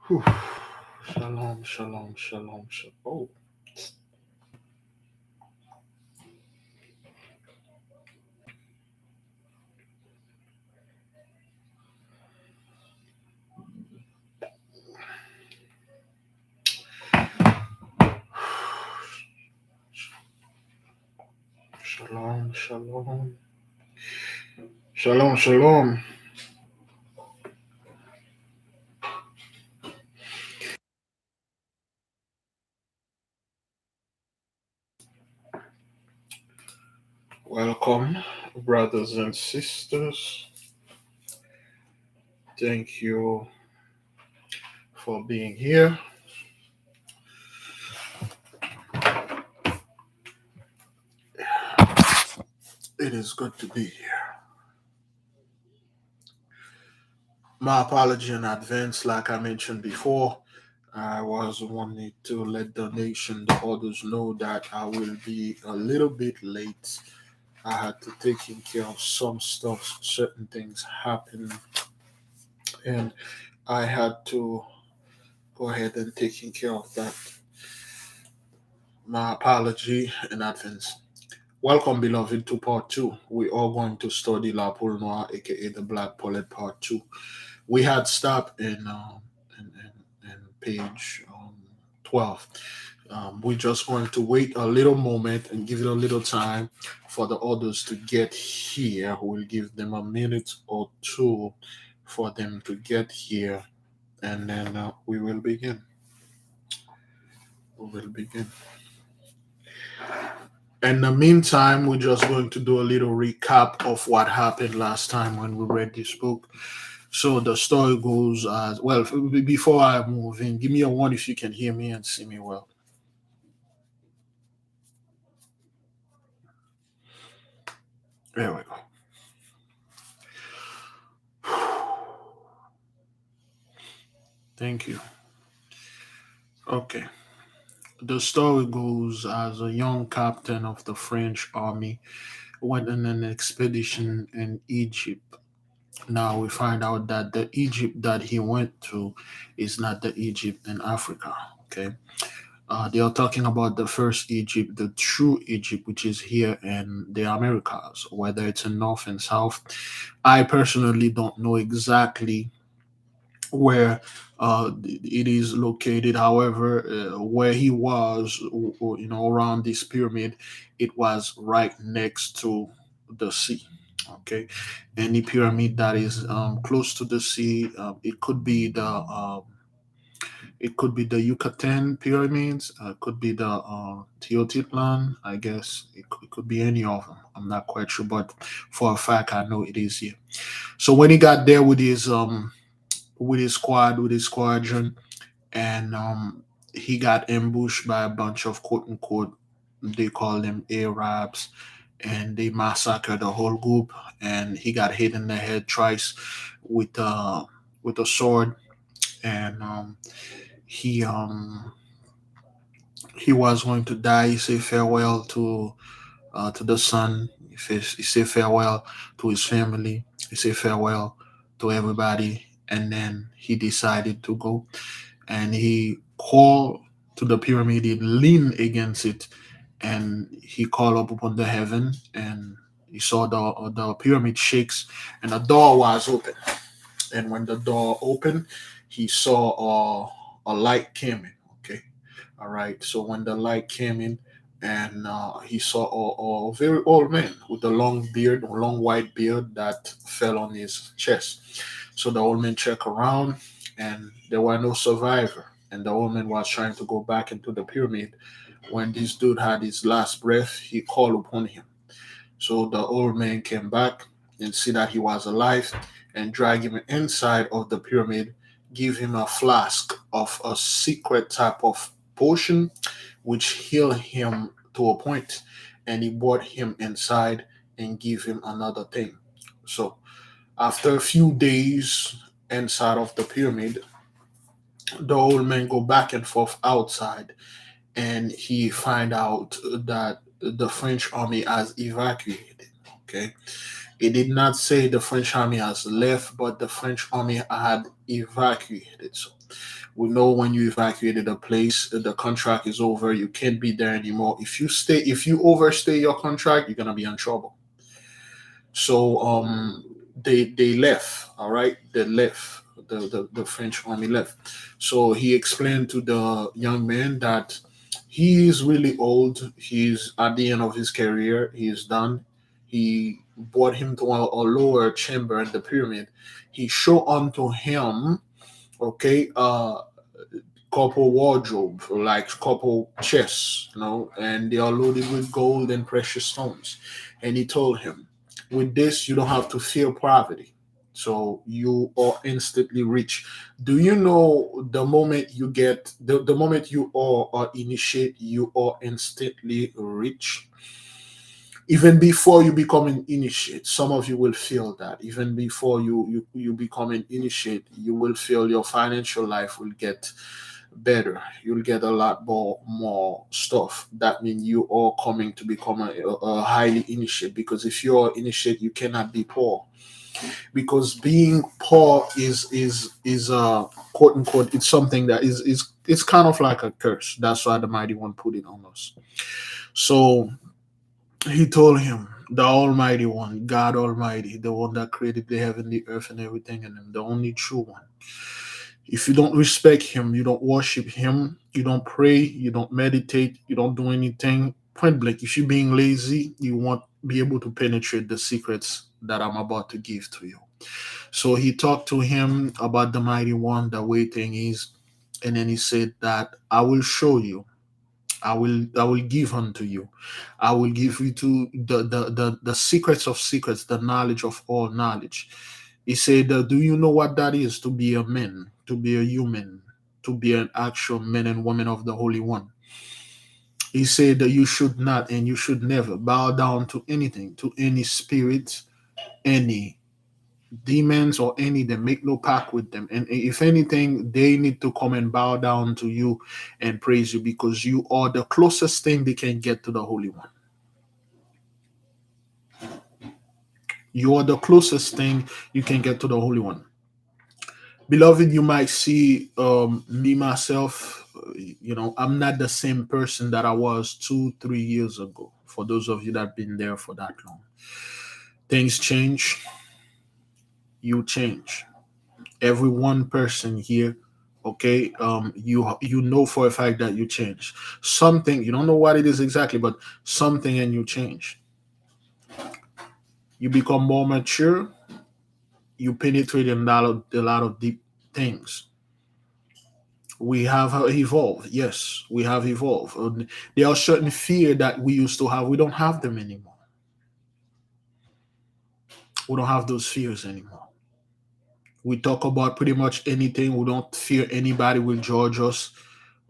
Whew. Shalom, shalom, shalom, shalom. Oh, shalom, shalom, shalom, shalom. Welcome, brothers and sisters. Thank you for being here. It is good to be here. My apology in advance, like I mentioned before. I was wanting to let the nation, the others know that I will be a little bit late. I had to taking care of some stuff, certain things happened, and I had to go ahead and taking care of that. My apology in advance. Welcome, beloved, to part two. We are going to study La Poule Noire, aka the Black Pullet, part two. We had stopped in page 12. We're just going to wait a little moment and give it a little time for the others to get here. We'll give them a minute or two for them to get here, and then we will begin. We will begin. In the meantime, we're just going to do a little recap of what happened last time when we read this book. So the story goes as well. Before I move in, give me a one if you can hear me and see me well. There we go. Thank you. Okay. The story goes as a young captain of the French army went on an expedition in Egypt. Now we find out that the Egypt that he went to is not the Egypt in Africa. Okay. They are talking about the first Egypt, the true Egypt, which is here in the Americas, whether it's in North and South. I personally don't know exactly where it is located. However, where he was, around this pyramid, it was right next to the sea. Okay, any pyramid that is close to the sea, it could be the Yucatan pyramids, could be the Teotihuacan. I guess it could be any of them. I'm not quite sure, but for a fact, I know it is here. So when he got there with his squad, with his squadron, and he got ambushed by a bunch of quote unquote, they call them Arabs, and they massacred the whole group. And he got hit in the head twice with a sword, and he um he was going to die. He said farewell to the son. He said farewell to his family. He said farewell to everybody, and then he decided to go. And he called to the pyramid. He leaned against it, and he called up upon the heaven, and he saw the pyramid shakes, and the door was open. And when the door opened, he saw a light came in. Okay, all right. So when the light came in, and he saw a very old man with a long beard, a long white beard that fell on his chest. So the old man checked around, and there were no survivor. And the old man was trying to go back into the pyramid. When this dude had his last breath, he called upon him. So the old man came back and see that he was alive, and drag him inside of the pyramid, give him a flask of a secret type of potion which healed him to a point, and he brought him inside and give him another thing. So after a few days inside of the pyramid, the old man go back and forth outside, and he find out that the French army has evacuated. Okay, It did not say the French army has left, but the French army had evacuated. So we know when you evacuated a place, the contract is over. You can't be there anymore. If you overstay your contract, you're gonna be in trouble. So they left. All right, they left. The French army left. So he explained to the young man that he is really old. He's at the end of his career. He is done. He brought him to a lower chamber in the pyramid. He showed unto him, okay, couple wardrobe, like couple chests, and they are loaded with gold and precious stones. And he told him, with this, you don't have to fear poverty. So you are instantly rich. Do you know the moment you are initiate, you are instantly rich? Even before you become an initiate, some of you will feel that. Even before you become an initiate, you will feel your financial life will get better. You'll get a lot more stuff. That means you are coming to become a highly initiate, because if you're initiate, you cannot be poor, because being poor is quote unquote, it's something that is it's kind of like a curse. That's why the mighty one put it on us. So he told him, the Almighty One, God Almighty, the one that created the heaven, the earth, and everything in them, the only true one. If you don't respect him, you don't worship him, you don't pray, you don't meditate, you don't do anything, point blank, if you're being lazy, you won't be able to penetrate the secrets that I'm about to give to you. So he talked to him about the mighty one, the way thing is, and then he said that I will show you. I will give unto you. I will give you to the secrets of secrets, the knowledge of all knowledge. He said, do you know what that is to be a man, to be a human, to be an actual man and woman of the Holy One? He said that you should not and you should never bow down to anything, to any spirit, any demons or any that make no pact with them. And if anything, they need to come and bow down to you and praise you, because you are the closest thing they can get to the Holy One. You are the closest thing you can get to the Holy One. Beloved, you might see me myself, I'm not the same person that I was 2 3 years ago. For those of you that have been there for that long, things change, you change. Every one person here, okay, you know for a fact that you change something. You don't know what it is exactly, but something, and you change. You become more mature. You penetrate a lot of deep things. We have evolved. Yes, we have evolved. There are certain fear that we used to have. We don't have them anymore. We don't have those fears anymore. We talk about pretty much anything. We don't fear anybody will judge us.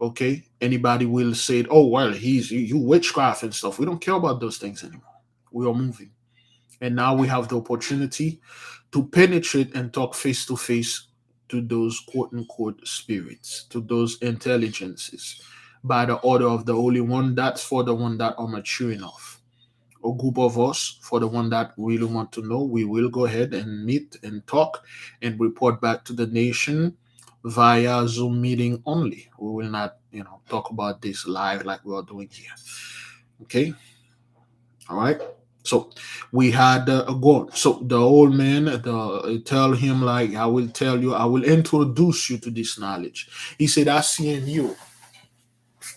Okay, anybody will say, "Oh well, he's you witchcraft and stuff." We don't care about those things anymore. We are moving, and now we have the opportunity to penetrate and talk face to face to those quote unquote spirits, to those intelligences, by the order of the Holy One. That's for the one that are mature enough. A group of us, for the one that really want to know, we will go ahead and meet and talk and report back to the nation via Zoom meeting only. We will not, talk about this live like we are doing here. Okay, all right. So we had a goal. So the old man, tell him like, I will tell you, I will introduce you to this knowledge. He said, I see in you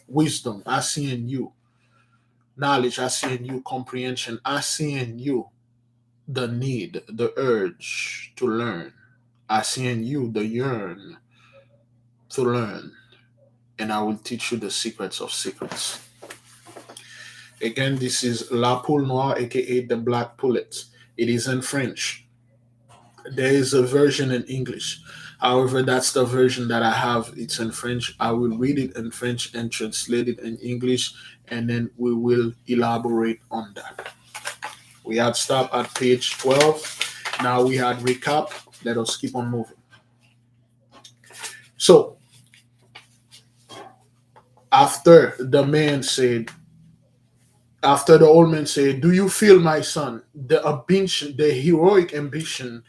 wisdom. I see in you knowledge. I see in you comprehension. I see in you the need, the urge to learn. I see in you the yearn to learn, and I will teach you the secrets of secrets. Again, this is La Poule Noire, aka the Black Pullet. It is in French. There is a version in English. However, that's the version that I have. It's in French. I will read it in French and translate it in English, and then we will elaborate on that. We had stopped at page 12. Now we had recap. Let us keep on moving. So, after the man said, After the old man said, "Do you feel, my son, the ambition, the heroic ambition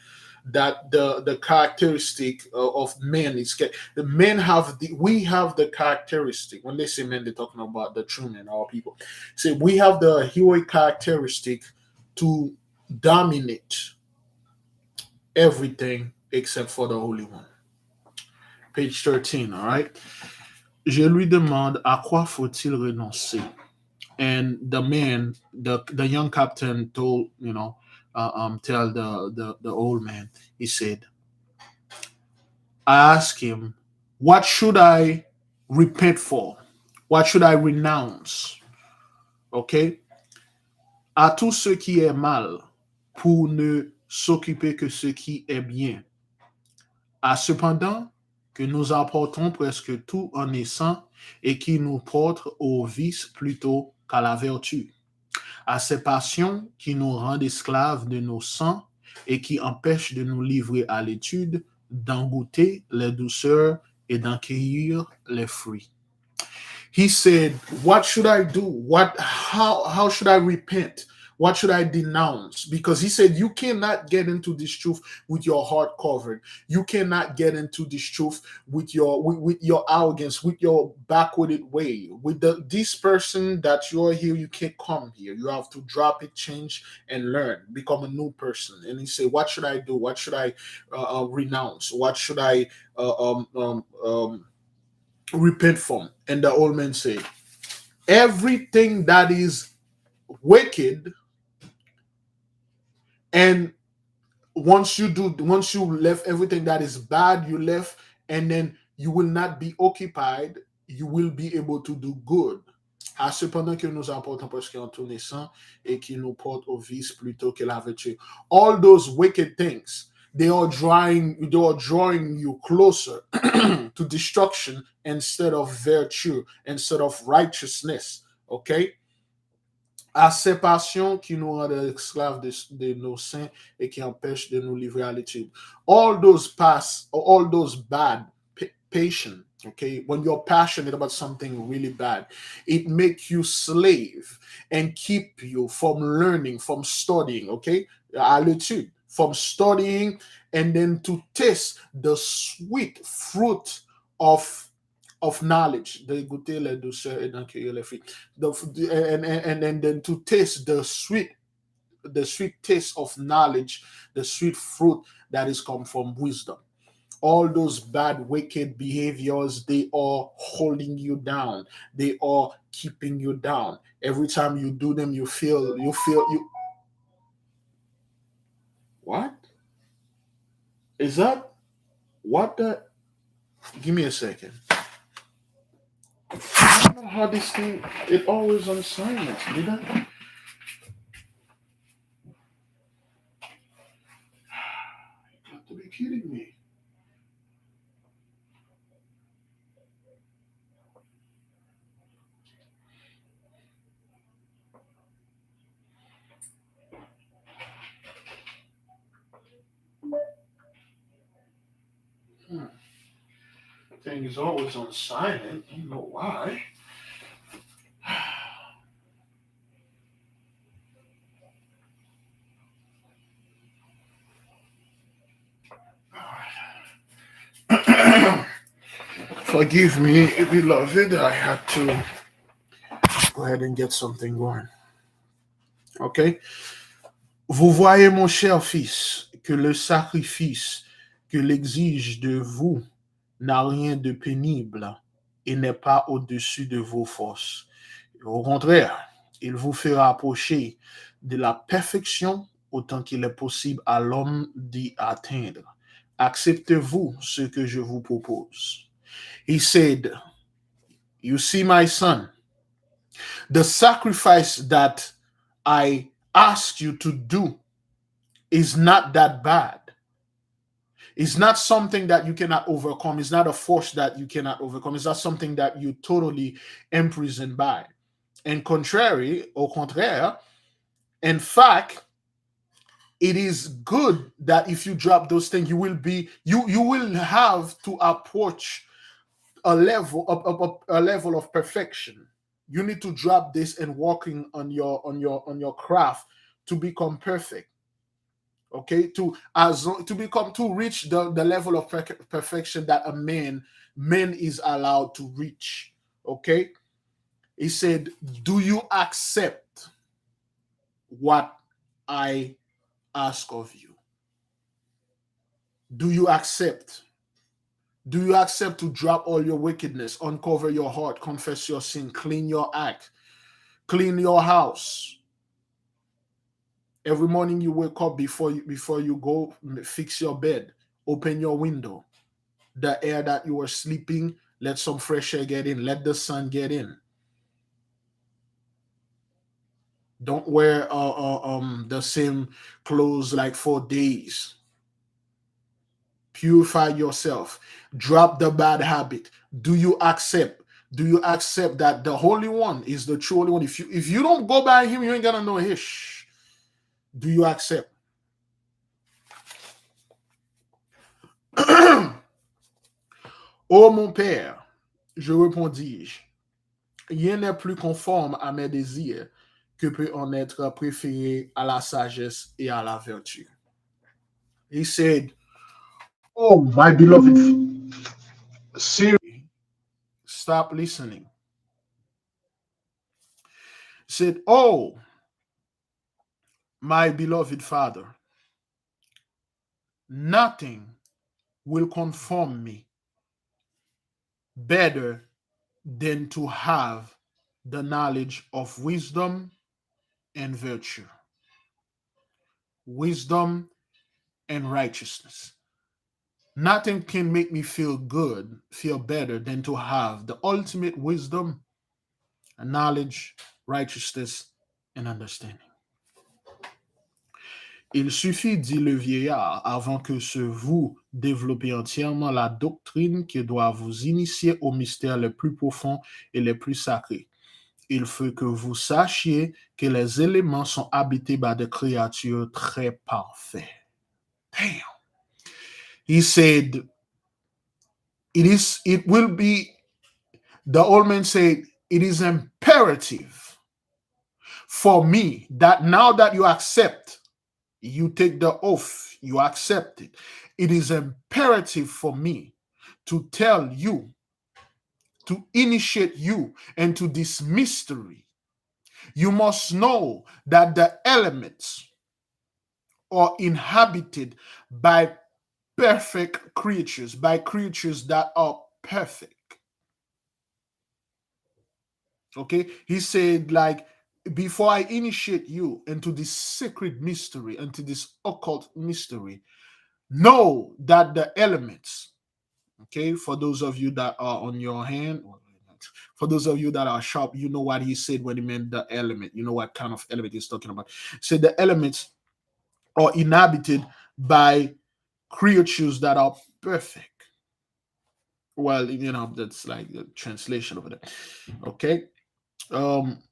that the characteristic of men is get? The men have we have the characteristic. When they say men, they're talking about the true men, our people. Say we have the heroic characteristic to dominate everything except for the Holy One." Page 13. All right. Je lui demande à quoi faut-il renoncer. And the man, the young captain told, tell the old man, he said, I asked him, what should I repent for? What should I renounce? Okay? À tout ce qui est mal, pour ne s'occuper que ce qui est bien. À cependant que nous apportons presque tout en naissant et qui nous porte au vice plutôt qu'à la vertu. À ces passions qui nous rendent esclaves de nos sangs et qui empêchent de nous livrer à l'étude, d'en goûter les douceurs et d'en cueillir les fruits. He said, what should I do? How should I repent? What should I denounce? Because he said, you cannot get into this truth with your heart covered. You cannot get into this truth with your arrogance, with your backwarded way. With this person that you're here, you can't come here. You have to drop it, change, and learn, become a new person. And he said, what should I do? What should I renounce? What should I repent from? And the old man said, everything that is wicked, and once you left everything that is bad, you left, and then you will not be occupied, you will be able to do good. À cependant que nous apportons presque en tout naissant et qui nous porte au vice plutôt que la vertu. All those wicked things, they are drawing you closer to destruction instead of virtue, instead of righteousness. Okay? À ces passions qui nous rendent esclaves de nos saints et qui empêchent de nous livrer à l'étude. All those bad passion, okay? When you're passionate about something really bad, it makes you slave and keep you from learning, from studying, okay? À l'étude, from studying, and then to taste the sweet fruit of knowledge, de goûter la douceur et d'en cueillir les fruits. And then to taste the sweet taste of knowledge, the sweet fruit that is come from wisdom. All those bad, wicked behaviors, they are holding you down. They are keeping you down. Every time you do them, you feel you. What? Is that what the? Give me a second. I don't know how this thing, it always on silence. Did I? You got to be kidding me. Thing is always on silent. I don't know why. Forgive me, beloved. I had to go ahead and get something going. Okay? Vous voyez, mon cher fils, que le sacrifice que l'exige de vous n'a rien de pénible et n'est pas au-dessus de vos forces. Au contraire, il vous fera approcher de la perfection autant qu'il est possible à l'homme d'y atteindre. Acceptez-vous ce que je vous propose? He said, you see, my son, the sacrifice that I ask you to do is not that bad. It's not something that you cannot overcome. It's not a force that you cannot overcome. It's not something that you totally imprisoned by. And au contraire, in fact, it is good that if you drop those things, you will have to approach a level of perfection. You need to drop this and working on your craft to become perfect. Okay, to become to reach the level of perfection that a man is allowed to reach. Okay, he said, "Do you accept what I ask of you? Do you accept? Do you accept to drop all your wickedness, uncover your heart, confess your sin, clean your act, clean your house? Every morning you wake up, before you go, fix your bed, open your window. The air that you are sleeping, let some fresh air get in. Let the sun get in. Don't wear the same clothes like for days. Purify yourself. Drop the bad habit. Do you accept? Do you accept that the Holy One is the true Holy One? If you don't go by Him, you ain't gonna know Hish. Do you accept? Oh mon père, je répondis-je, rien n'est plus conforme à mes désirs que peut en être préféré à la sagesse et à la vertu. He said, "Oh, my beloved Siri, stop listening." He said, "Oh, my beloved Father, nothing will conform me better than to have the knowledge of wisdom and virtue, wisdom and righteousness. Nothing can make me feel good, feel better than to have the ultimate wisdom, knowledge, righteousness, and understanding." Il suffit, dit le vieillard, avant que ce vous développez entièrement la doctrine qui doit vous initier aux mystères les plus profonds et les plus sacrés. Il faut que vous sachiez que les éléments sont habités par des créatures très parfaites. Damn. He said, it will be, the old man said, it is imperative for me that now that you accept, you take the oath, you accept it. It is imperative for me to tell you, to initiate you into this mystery. You must know that the elements are inhabited by perfect creatures, by creatures that are perfect. Okay? He said, like, before I initiate you into this secret mystery, into this occult mystery, know that the elements, okay, for those of you that are on your hand, for those of you that are sharp, you know what he said when he meant the element. You know what kind of element he's talking about. So the elements are inhabited by creatures that are perfect. Well, that's like the translation of it. Okay. Um,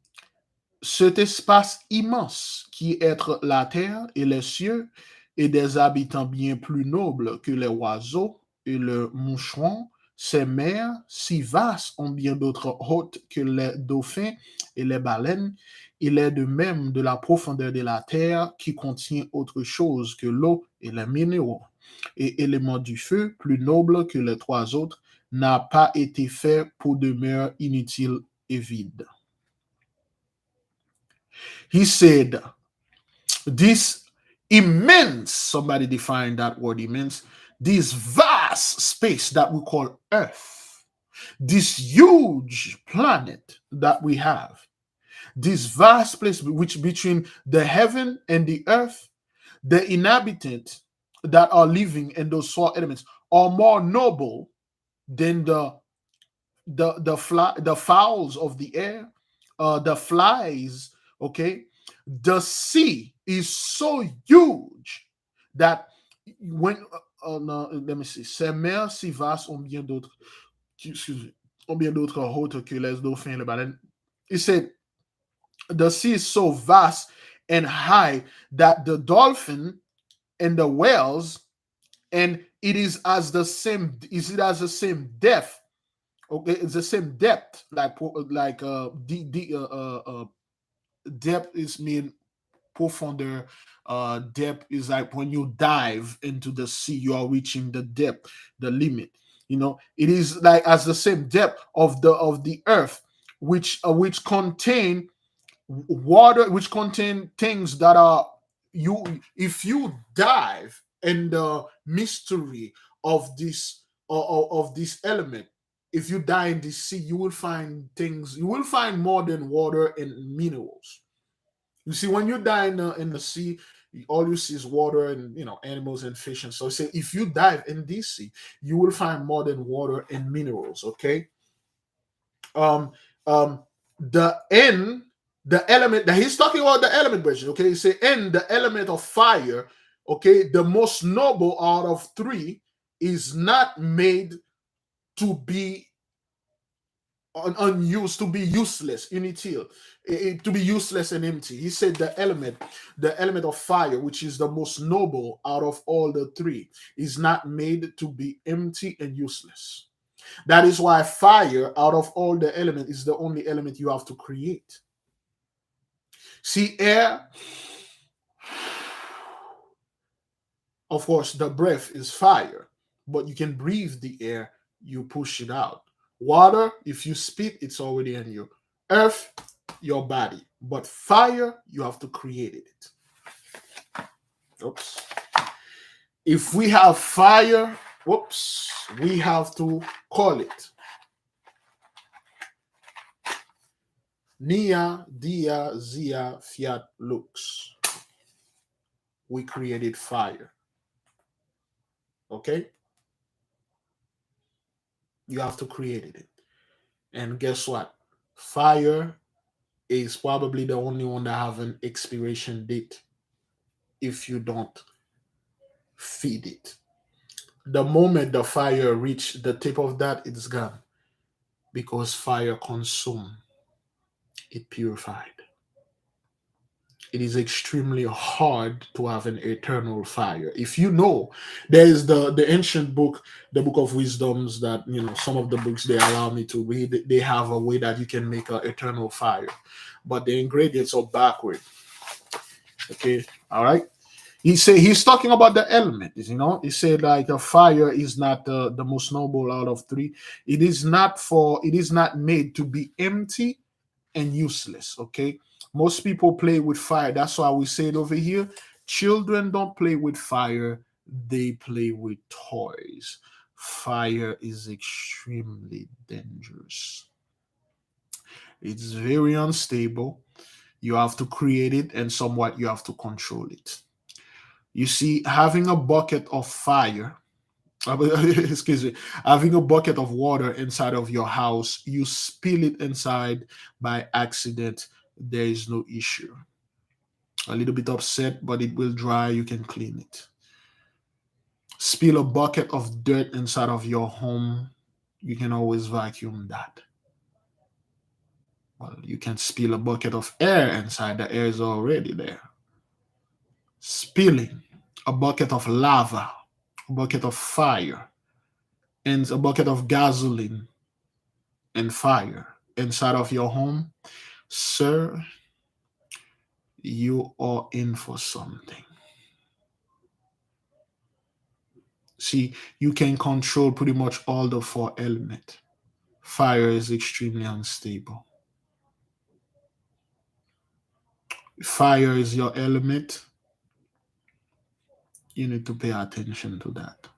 Cet espace immense qui est la terre et les cieux et des habitants bien plus nobles que les oiseaux et le moucheron, ces mers si vastes ont bien d'autres hôtes que les dauphins et les baleines. Il est de même de la profondeur de la terre qui contient autre chose que l'eau et les minéraux. Et élément du feu, plus noble que les trois autres, n'a pas été fait pour demeure inutile et vide. He said, this immense, somebody defined that word immense, this vast space that we call Earth, this huge planet that we have, this vast place which between the heaven and the earth, the inhabitants that are living in those soil elements are more noble than the fowls of the air, the flies. Okay, the sea is so huge that when no, let me see, ces mers si vastes ont bien d'autres, excuse me, ont bien d'autres hôtes que les dauphins et les baleines. He said the sea is so vast and high that the dolphin and the whales, and it is as the same, is it as the same depth Okay, it's the same depth, like depth is mean profondeur. Depth is like when you dive into the sea, you are reaching the depth, the limit. It is like as the same depth of the earth, which contain water, which contain things that are you. If you dive in the mystery of this element, if you dive in the sea, you will find things. You will find more than water and minerals. You see, when you dive in the sea, all you see is water and animals and fish. And so, say if you dive in this sea, you will find more than water and minerals. Okay. Um. Um. The N, the element that he's talking about, the element version. Okay. He say N, the element of fire. Okay. The most noble out of three is not made to be unused, to be useless, inutile, to be useless and empty. He said the element of fire, which is the most noble out of all the three, is not made to be empty and useless. That is why fire, out of all the elements, is the only element you have to create. See, air, of course, the breath is fire, but you can breathe the air, you push it out. Water, if you spit, it's already in you. Earth, your body. But fire, you have to create it. Oops. If we have fire, whoops, we have to call it. Nia, dia, zia, fiat, lux. We created fire. Okay? You have to create it. And guess what? Fire is probably the only one that have an expiration date if you don't feed it. The moment the fire reach the tip of that, it's gone because fire consume, it purified. It is extremely hard to have an eternal fire. If you know, there is the ancient book, the book of wisdoms, that some of the books they allow me to read. They have a way that you can make an eternal fire, but the ingredients are backward. Okay, all right. He's talking about the element. He said like a fire is not the most noble out of three. It is not made to be empty and useless. Okay, most people play with fire. That's why we say it over here. Children don't play with fire, they play with toys. Fire is extremely dangerous. It's very unstable. You have to create it, and somewhat you have to control it. You see, having a bucket of fire, excuse me, having a bucket of water inside of your house, you spill it inside by accident, there is no issue. A little bit upset, but it will dry, you can clean it. Spill a bucket of dirt inside of your home, you can always vacuum that. Well, you can spill a bucket of air inside, the air is already there. Spilling a bucket of lava, a bucket of fire, and a bucket of gasoline and fire inside of your home, sir, you are in for something. See, you can control pretty much all the four elements. Fire is extremely unstable. Fire is your element. You need to pay attention to that.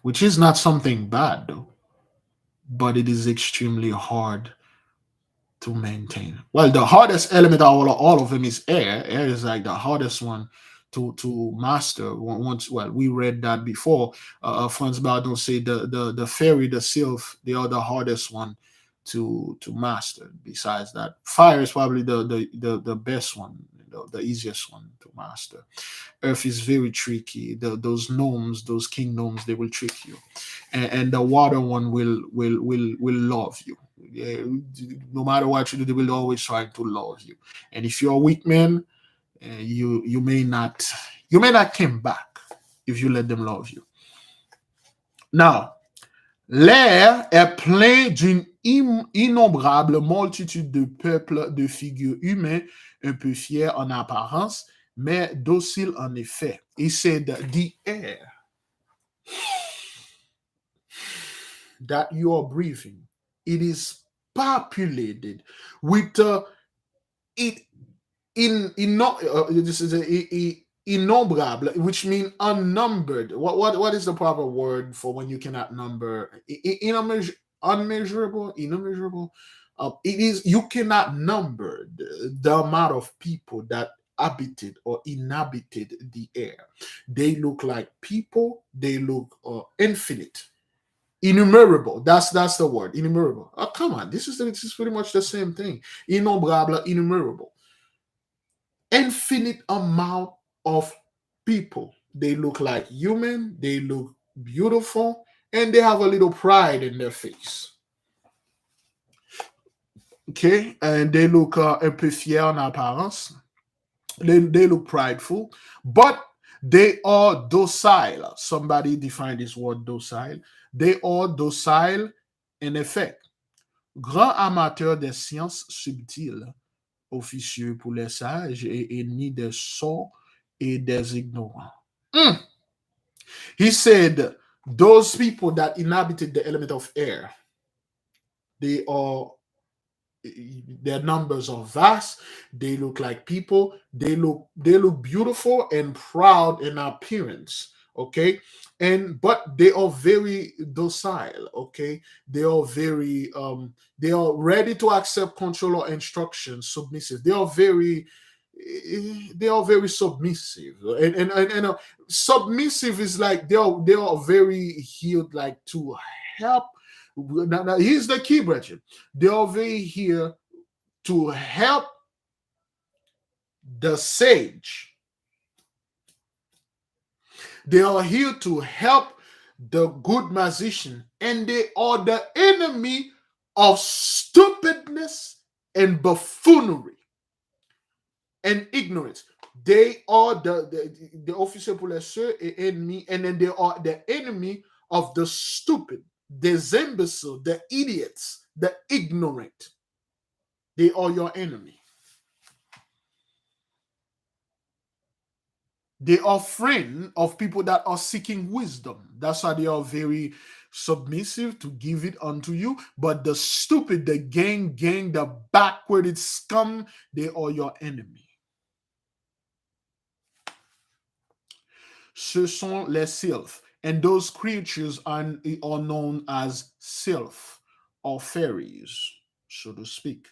Which is not something bad though, but it is extremely hard to maintain. Well, the hardest element of all of them is air. Air is like the hardest one to master. Once, well, we read that before. Franz Bardon say the fairy, the sylph, they are the hardest one to master. Besides that, fire is probably the best one, the easiest one to master. Earth is very tricky. Those gnomes, those king gnomes, they will trick you, and the water one will love you. Yeah, no matter what you do, they will always try to love you. And if you're a weak man, you may not come back if you let them love you. Now, L'air est plein d'une innombrable multitude de peuples, de figures humaines, un peu fiers en apparence, mais dociles en effet. He said, the air that you are breathing, it is populated with it this is innombrable, which means unnumbered. What is the proper word for when you cannot number? Unmeasurable. It is, you cannot number the amount of people that habited or inhabited the air. They look like people. They look infinite, innumerable. That's the word, innumerable. Oh, come on, this is pretty much the same thing. Innombrable, innumerable, infinite amount of people. They look like human, they look beautiful, and they have a little pride in their face. Okay, and they look un peu fiers en apparence. They look prideful, but they are docile. Somebody define this word docile. They are docile in effect. Grand amateur des sciences subtiles, officieux pour les sages et ennemi des sots et des ignorants. Mm. He said, those people that inhabited the element of air, they are, their numbers are vast. They look like people. They look beautiful and proud in appearance. Okay, and but they are very docile. Okay, they are ready to accept control or instruction, submissive. They are very submissive, and submissive is like they are very healed, like to help. Now here's the key, brethren. They are very here to help the sage. They are here to help the good musician, and they are the enemy of stupidness and buffoonery and ignorance. They are the officier pour les ceux et ennemis, and then they are the enemy of the stupid, the imbeciles, the idiots, the ignorant. They are your enemy. They are friends of people that are seeking wisdom. That's why they are very submissive to give it unto you. But the stupid, the gang, the backward scum, they are your enemy. Ce sont les sylphes. And those creatures are known as sylph or fairies, so to speak.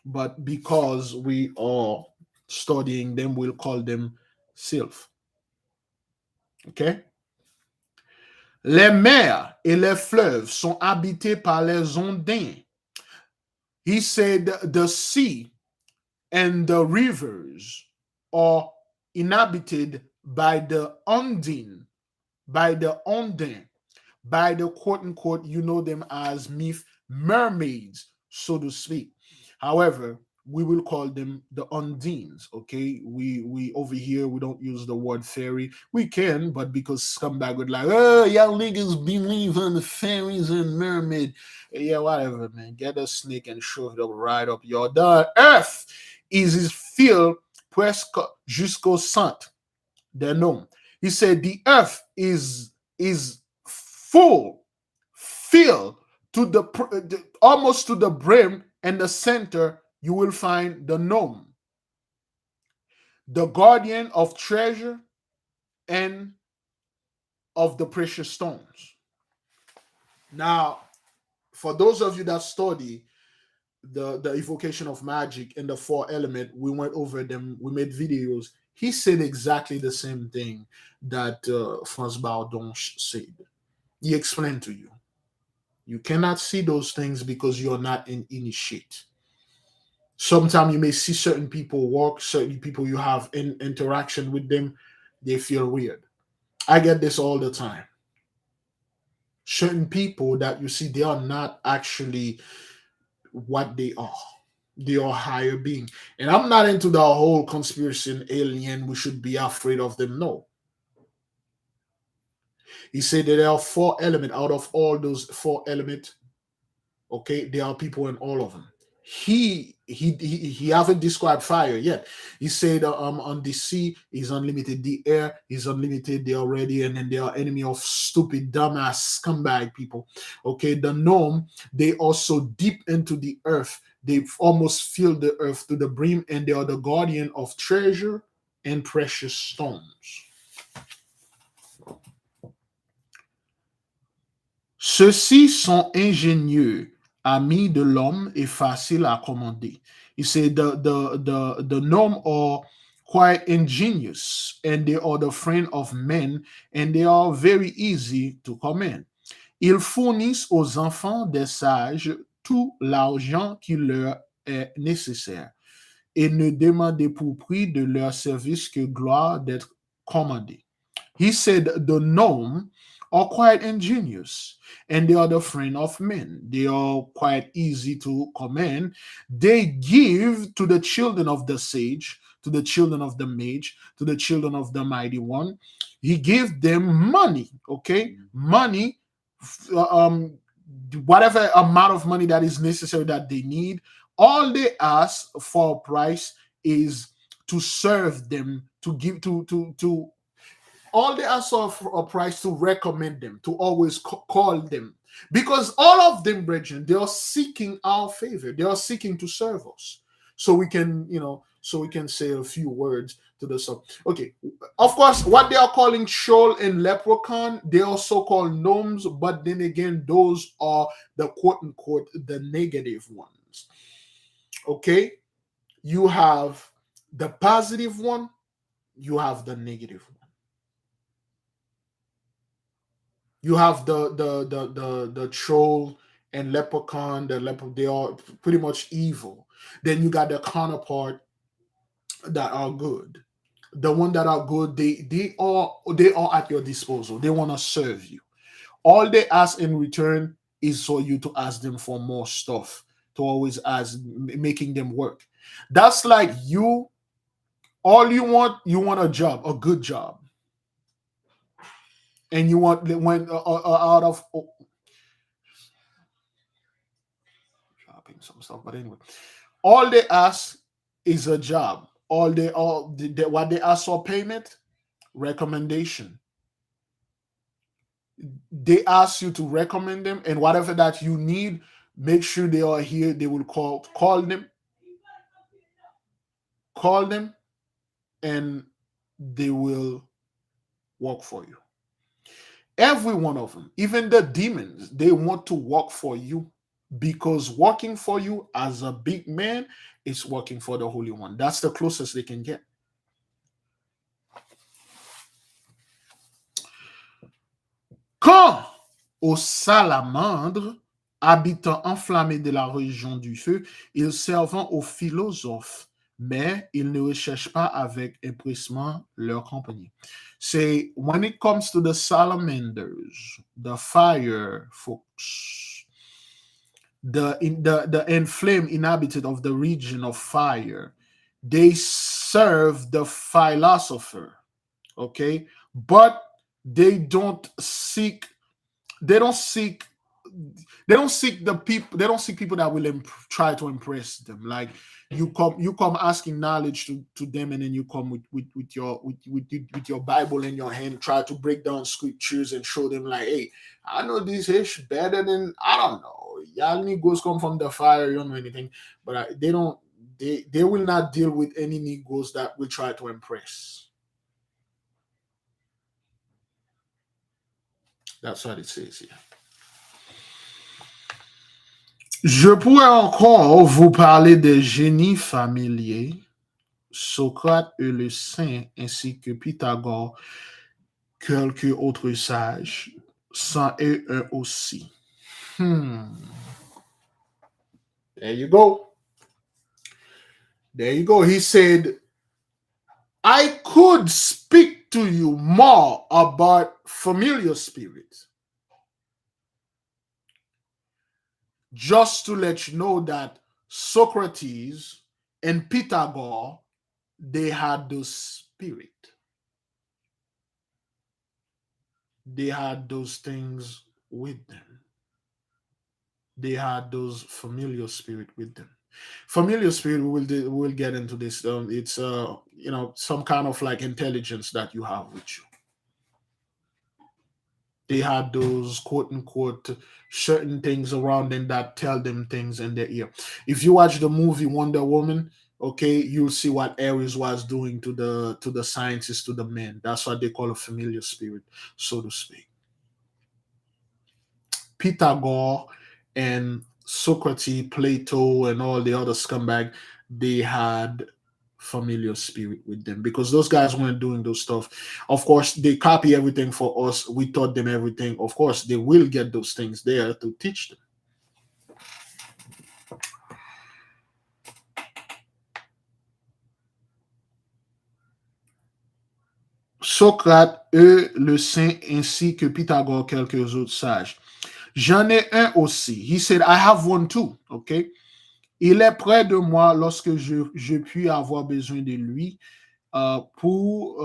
But because we are studying them, we'll call them sylph. Okay? Les mers et les fleuves sont habités par les ondins. He said the sea and the rivers are inhabited by the ondine, by the ondin, by the quote unquote, you know them as myth mermaids, so to speak. However, we will call them the undines. Okay, we over here we don't use the word fairy. We can, but because scumbag would like, oh, y'all niggas believe in the fairies and mermaid. Yeah, whatever, man. Get a snake and shove it up right up your. The earth is filled presque jusqu'au centre. The Noms. He said the earth is full, filled to the almost to the brim, and the center you will find the Nom, the guardian of treasure and of the precious stones. Now, for those of you that study the evocation of magic and the four element, we went over them. We made videos. He said exactly the same thing that Franz Baudon said. He explained to you. You cannot see those things because you're not an initiate. Sometimes you may see certain people walk, certain people you have in interaction with them, they feel weird. I get this all the time. Certain people that you see, they are not actually what they are. They are higher being. And I'm not into the whole conspiracy and alien, we should be afraid of them. No. He said that there are four elements. Out of all those four elements, okay, there are people in all of them. He haven't described fire yet. He said on the sea is unlimited, the air is unlimited. They already, and then they are enemy of stupid, dumbass, scumbag people. Okay, the gnome, they also deep into the earth. They've almost filled the earth to the brim, and they are the guardian of treasure and precious stones. Ceux-ci sont ingénieux, amis de l'homme et faciles à commander. He said the gnome are quite ingenious and they are the friend of men and they are very easy to command. Ils fournissent aux enfants des sages tout l'argent qui leur est nécessaire et ne demandent pour prix de leur service que gloire d'être commandé. He said the gnome are quite ingenious and they are the friend of men. They are quite easy to command. They give to the children of the sage, to the children of the mage, to the children of the mighty one. He gives them money, okay? Money, um, whatever amount of money that is necessary that they need. All they ask for a price is to serve them, to give to all they ask for a price to recommend them, to always call them. Because all of them, brethren, they are seeking our favor. They are seeking to serve us. So we can, so we can say a few words to the sub. Okay. Of course, what they are calling troll and leprechaun, they also call gnomes, but then again, those are the quote unquote the negative ones. Okay. You have the positive one, you have the negative one. You have the troll and leprechaun, they are pretty much evil. Then you got the counterpart that are good. The one that are good, they are at your disposal. They want to serve you. All they ask in return is for you to ask them for more stuff, to always ask, making them work. That's like all you want a job, a good job, and you want when out of shopping some stuff. But anyway, all they ask is a job. What they ask for payment, recommendation. They ask you to recommend them, and whatever that you need, make sure they are here. They will call them, and they will work for you. Every one of them, even the demons, they want to work for you because working for you as a big man is working for the Holy One. That's the closest they can get. Quand aux salamandres, habitants enflammés de la région du feu, ils servent aux philosophes, mais ils ne recherchent pas avec empressement leur compagnie. Say, when it comes to the salamanders, the fire folks, the inflamed inhabitant of the region of fire, they serve the philosopher, okay? But they don't seek they don't seek the people, they don't seek people that will try to impress them. Like you come asking knowledge to them, and then you come with your Bible in your hand, try to break down scriptures and show them like, hey, I know this ish better than, I don't know, y'all Negroes come from the fire, you don't know anything. But they will not deal with any Negroes that will try to impress. That's what it says here. Je pourrais encore vous parler des génies familiers, Socrate et le saint, ainsi que Pythagore, quelques autres sages, sans et un aussi. There you go. There you go. He said, I could speak to you more about familiar spirits, just to let you know that Socrates and Pythagore, they had the spirit. they had those things with them. They had those familiar spirit with them. Familiar spirit, we will get into this. It's some kind of like intelligence that you have with you. They had those quote unquote certain things around them that tell them things in their ear. If you watch the movie Wonder Woman, okay, you'll see what Ares was doing to the scientists, to the men. That's what they call a familiar spirit, so to speak. Pythagore and Socrates, Plato, and all the other scumbag, they had familiar spirit with them because those guys weren't doing those stuff. Of course, they copy everything for us. We taught them everything. Of course, they will get those things there to teach them. Socrate, eux, le saint, ainsi que Pythagore, quelques autres sages. J'en ai un aussi. He said, I have one too. Okay. Il est près de moi lorsque je puis avoir besoin de lui. Vous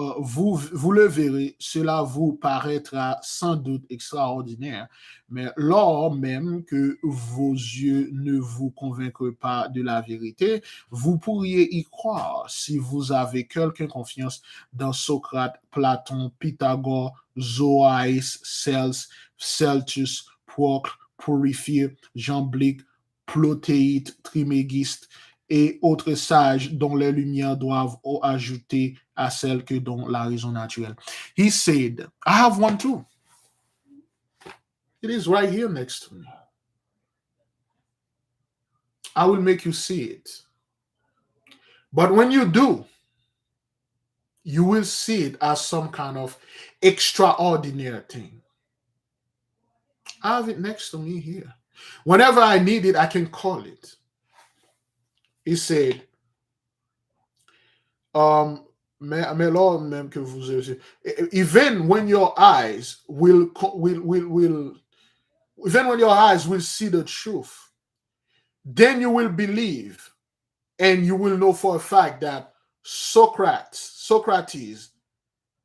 le verrez, cela vous paraîtra sans doute extraordinaire, mais lors même que vos yeux ne vous convaincront pas de la vérité, vous pourriez y croire si vous avez quelque confiance dans Socrate, Platon, Pythagore, Zoïs, Celtus, Procle, Porphyre, Jamblique, Plotéite, Trismégiste, et autres sages dont les lumières doivent ajouter à celles que dont la raison naturelle. He said, I have one too. It is right here next to me. I will make you see it. But when you do, you will see it as some kind of extraordinary thing. I have it next to me here. Whenever I need it, I can call it. He said, mais là même que vous even when your eyes will even when your eyes will see the truth, then you will believe and you will know for a fact that Socrates,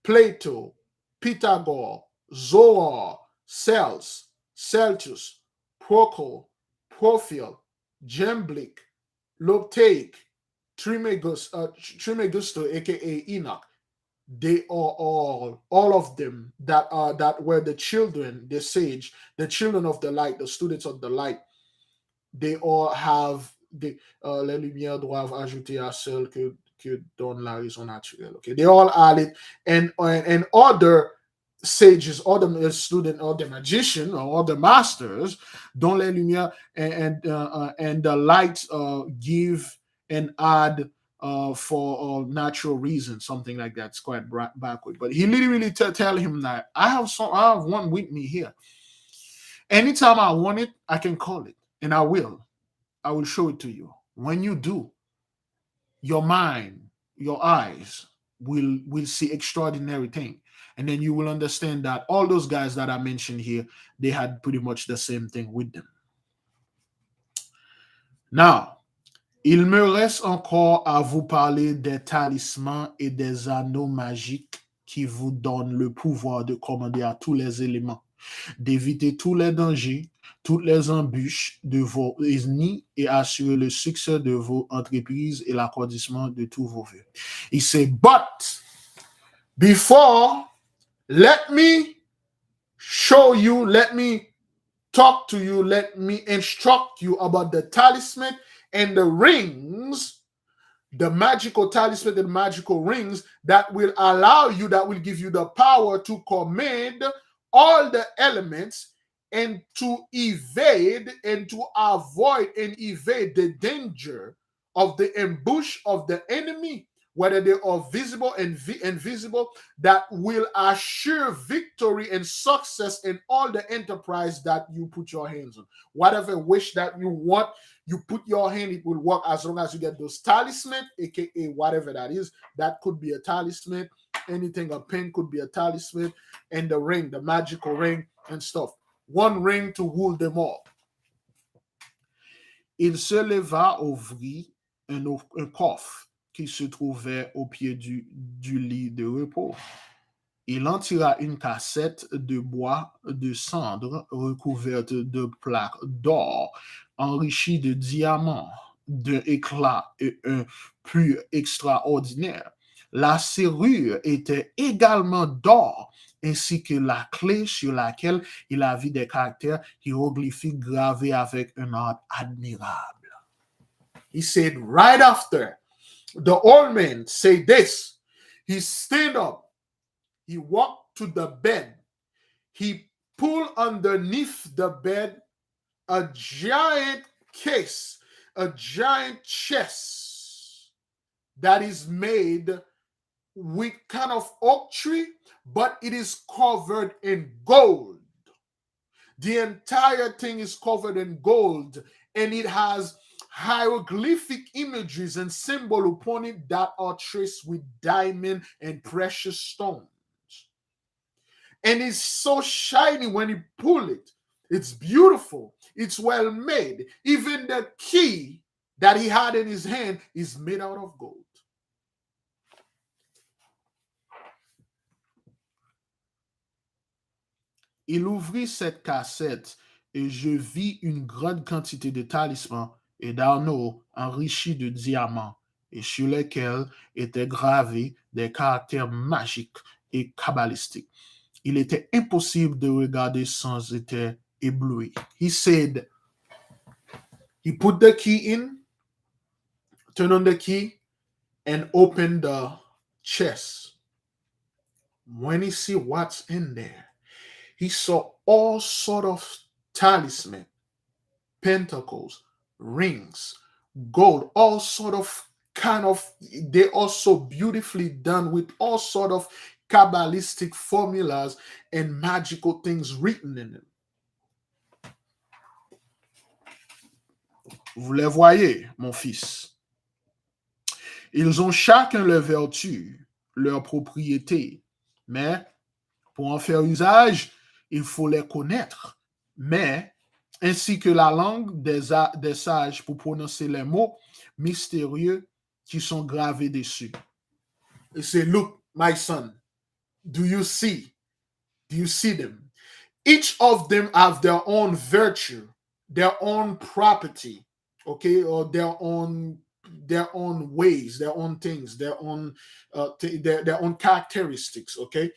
Plato, Pythagore, Zoar, Celtus, Procle, Porphyre, Jamblique, Loptaic, Trimegusto, aka Enoch, they are all of them that were the children, the sage, the children of the light, the students of the light. They all have les lumières doivent ajouter à celles que donne la raison naturelle. Okay, they all added, and other sages, or the student, or the magician, or the masters, dont les lumières and the light give and add for natural reasons, something like that. It's quite backward, but he literally tell him that I have one with me here. Anytime I want it, I can call it, and I will show it to you. When you do, your mind, your eyes will see extraordinary thing, and then you will understand that all those guys that I mentioned here, they had pretty much the same thing with them. Now, il me reste encore à vous parler des talismans et des anneaux magiques qui vous donnent le pouvoir de commander à tous les éléments, d'éviter tous les dangers, toutes les embûches de vos ennemis et assurer le succès de vos entreprises et l'accomplissement de tous vos vœux. He said, but before, let me show you, let me talk to you, let me instruct you about the talisman and the rings, the magical talisman and magical rings that will allow you, that will give you the power to command all the elements and to evade and to avoid and evade the danger of the ambush of the enemy, whether they are visible and invisible, that will assure victory and success in all the enterprise that you put your hands on. Whatever wish that you want, you put your hand, it will work as long as you get those talisman, aka whatever that is. That could be a talisman. Anything, a pen could be a talisman, and the ring, the magical ring and stuff. One ring to rule them all. Il se leva, ouvrit un coffre qui se trouvait au pied du lit de repos. Il en tira une cassette de bois de cendre recouverte de plaques d'or enrichies de diamants d'un éclat et un plus extraordinaire. La serrure était également d'or, ainsi que la clé sur laquelle il avait des caractères hiéroglyphiques gravés avec un art admirable. He said right after the old man said this, he stand up, he walked to the bed, he pulled underneath the bed a giant case, a giant chest that is made with kind of oak tree, but it is covered in gold. The entire thing is covered in gold, and it has hieroglyphic images and symbol upon it that are traced with diamond and precious stones. And it's so shiny when you pull it. It's beautiful. It's well made. Even the key that he had in his hand is made out of gold. Il ouvrit cette cassette et je vis une grande quantité de talismans et d'anneaux enrichis de diamants et sur lesquels étaient gravés des caractères magiques et kabbalistiques. Il était impossible de regarder sans être ébloui. He said, he put the key in, turned on the key, and opened the chest. When he see what's in there, he saw all sort of talisman, pentacles, rings, gold, all sort of kind of, they also beautifully done with all sort of kabbalistic formulas and magical things written in them. Vous les voyez, mon fils. Ils ont chacun leur vertu, leur propriété, mais pour en faire usage, il faut les connaître, mais ainsi que la langue des sages pour prononcer les mots mystérieux qui sont gravés dessus. It said, look, my son, do you see? Do you see them? Each of them have their own virtue, their own property, okay, or their own ways, their own things, their own characteristics, okay.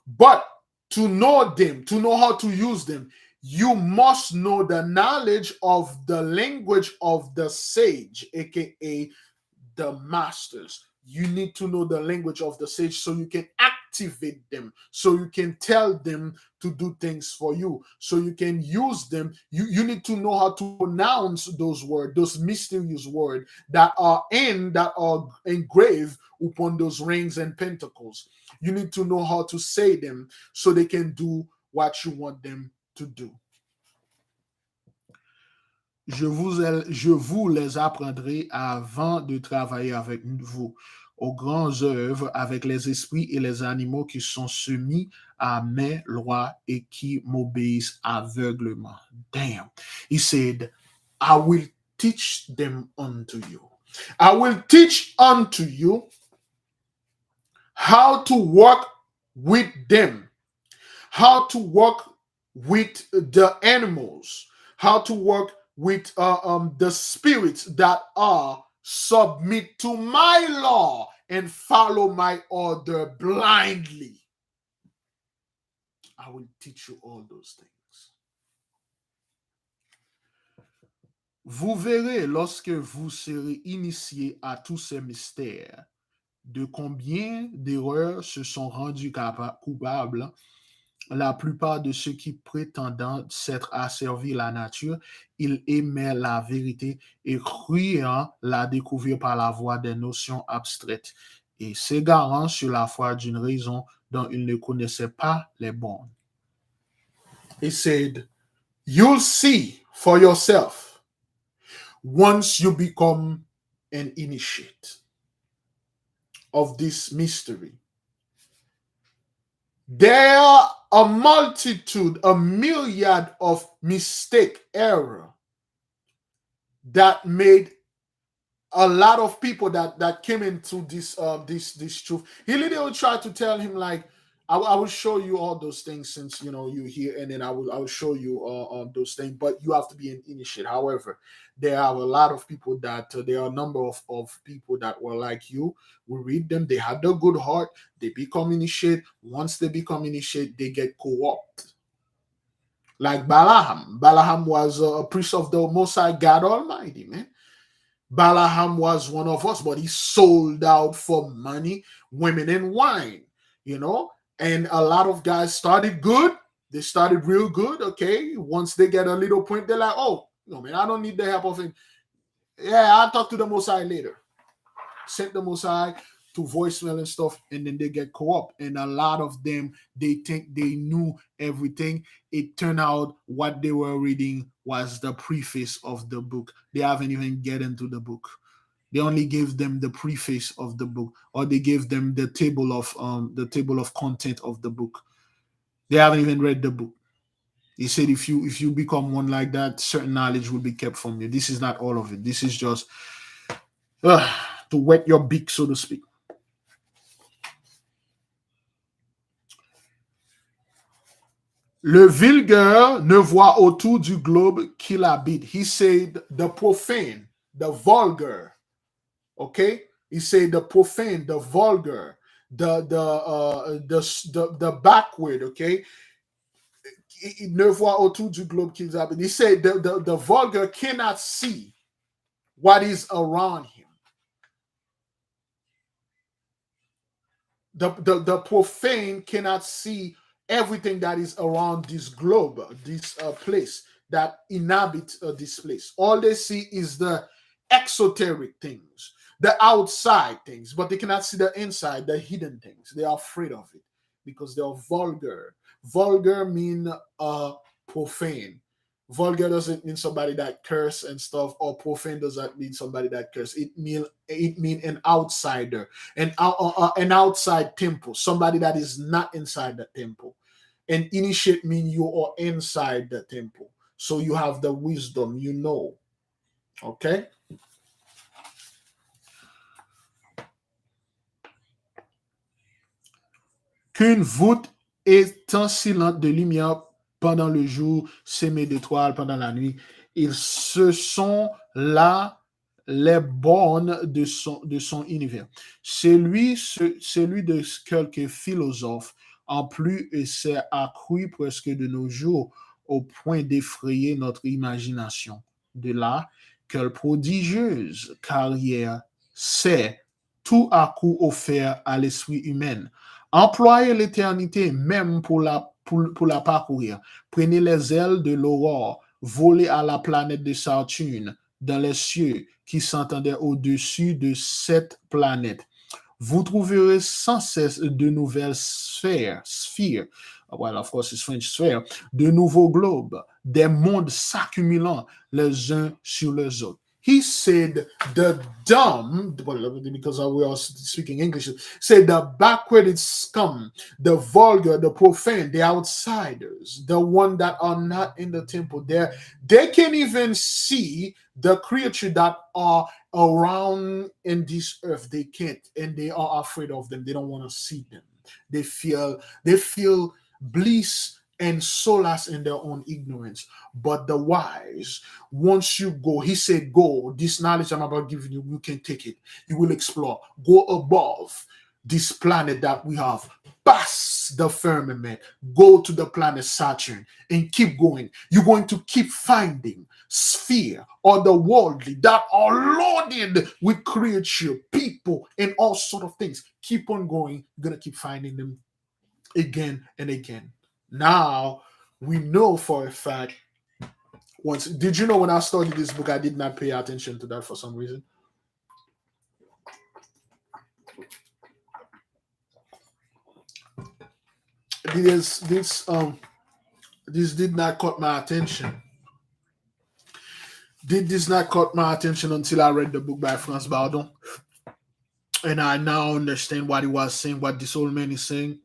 But to know them, to know how to use them, you must know the knowledge of the language of the sage, aka the masters. You need to know the language of the sage so you can activate them, so you can tell them to do things for you, so you can use them. You need to know how to pronounce those words, those mysterious words that are engraved upon those rings and pentacles. You need to know how to say them so they can do what you want them to do. Je vous les apprendrai avant de travailler avec vous aux grandes œuvres avec les esprits et les animaux qui sont soumis à mes lois et qui m'obéissent aveuglement. Damn. He said, I will teach them unto you. I will teach unto you how to work with them, how to work with the animals, how to work with the spirits that are submit to my law and follow my order blindly. I will teach you all those things. Vous verrez lorsque vous serez initié à tous ces mystères de combien d'erreurs se sont rendus coupables la plupart de ceux qui prétendant s'être asservis la nature, ils aimaient la vérité et croyant la découvrir par la voie des notions abstraites et s'égarant sur la foi d'une raison dont ils ne connaissaient pas les bornes. He said, you'll see for yourself once you become an initiate of this mystery. There are a multitude, a myriad of mistake, error that made a lot of people that came into this truth. He literally tried to tell him like, I will show you all those things since you're here, and then I will show you those things. But you have to be an initiate. However, there are a lot of people that there are a number of people that were like you. We read them. They had a good heart. They become initiate. Once they become initiate, they get co-opted. Like Balaam. Balaam was a priest of the Most High God Almighty, man. Balaam was one of us, but he sold out for money, women, and wine, you know. And a lot of guys started good. They started real good, okay. Once they get a little point, they're like, oh, no, man, I don't need the help of him. Yeah, I'll talk to the Most High later. Sent the Most High to voicemail and stuff, and then they get co-op. And a lot of them, they think they knew everything. It turned out what they were reading was the preface of the book. They haven't even get into the book. They only gave them the preface of the book, or they gave them the table of content of the book. They haven't even read the book. He said if you become one like that, certain knowledge will be kept from you. This is not all of it. This is just to wet your beak, so to speak. Le vulgaire ne voit autour du globe qu'il habite. He said the profane, the vulgar. Okay, he said the profane, the vulgar, the backward. Okay, il ne voit autour du globe qu'il habite. He said the vulgar cannot see what is around him. The profane cannot see everything that is around this globe, this place that inhabit this place. All they see is the exoteric things, the outside things, but they cannot see the inside, the hidden things. They are afraid of it because they are vulgar. Vulgar mean profane. Vulgar doesn't mean somebody that curse and stuff, or profane doesn't mean somebody that curse. It mean an outsider, an outside temple, somebody that is not inside the temple. And initiate mean you are inside the temple, so you have the wisdom, Okay. Qu'une voûte étincelante de lumière pendant le jour, semée d'étoiles pendant la nuit. Ils se sont là les bornes de son univers. Celui de quelques philosophes, en plus, s'est accru presque de nos jours au point d'effrayer notre imagination. De là, quelle prodigieuse carrière s'est tout à coup offert à l'esprit humain. Employez l'éternité même pour la parcourir. Prenez les ailes de l'aurore, volez à la planète de Saturne, dans les cieux qui s'entendaient au-dessus de cette planète. Vous trouverez sans cesse de nouvelles spheres, well, of course, it's French sphere, de nouveaux globes, des mondes s'accumulant les uns sur les autres. He said the dumb, well, because we are speaking English, said the backward scum, the vulgar, the profane, the outsiders, the one that are not in the temple there, they can't even see the creature that are around in this earth. They can't, and they are afraid of them. They don't want to see them. They feel bliss and solace in their own ignorance. But the wise, once you go, he said, go. This knowledge I'm about giving you, you can take it. You will explore. Go above this planet that we have. Pass the firmament. Go to the planet Saturn and keep going. You're going to keep finding sphere or the worldly that are loaded with creature, people, and all sort of things. Keep on going. You're going to keep finding them again and again. Now we know for a fact. Did you know when I studied this book, I did not pay attention to that for some reason? This did not caught my attention. Did this not caught my attention until I read the book by Franz Bardon, and I now understand what he was saying, what this old man is saying.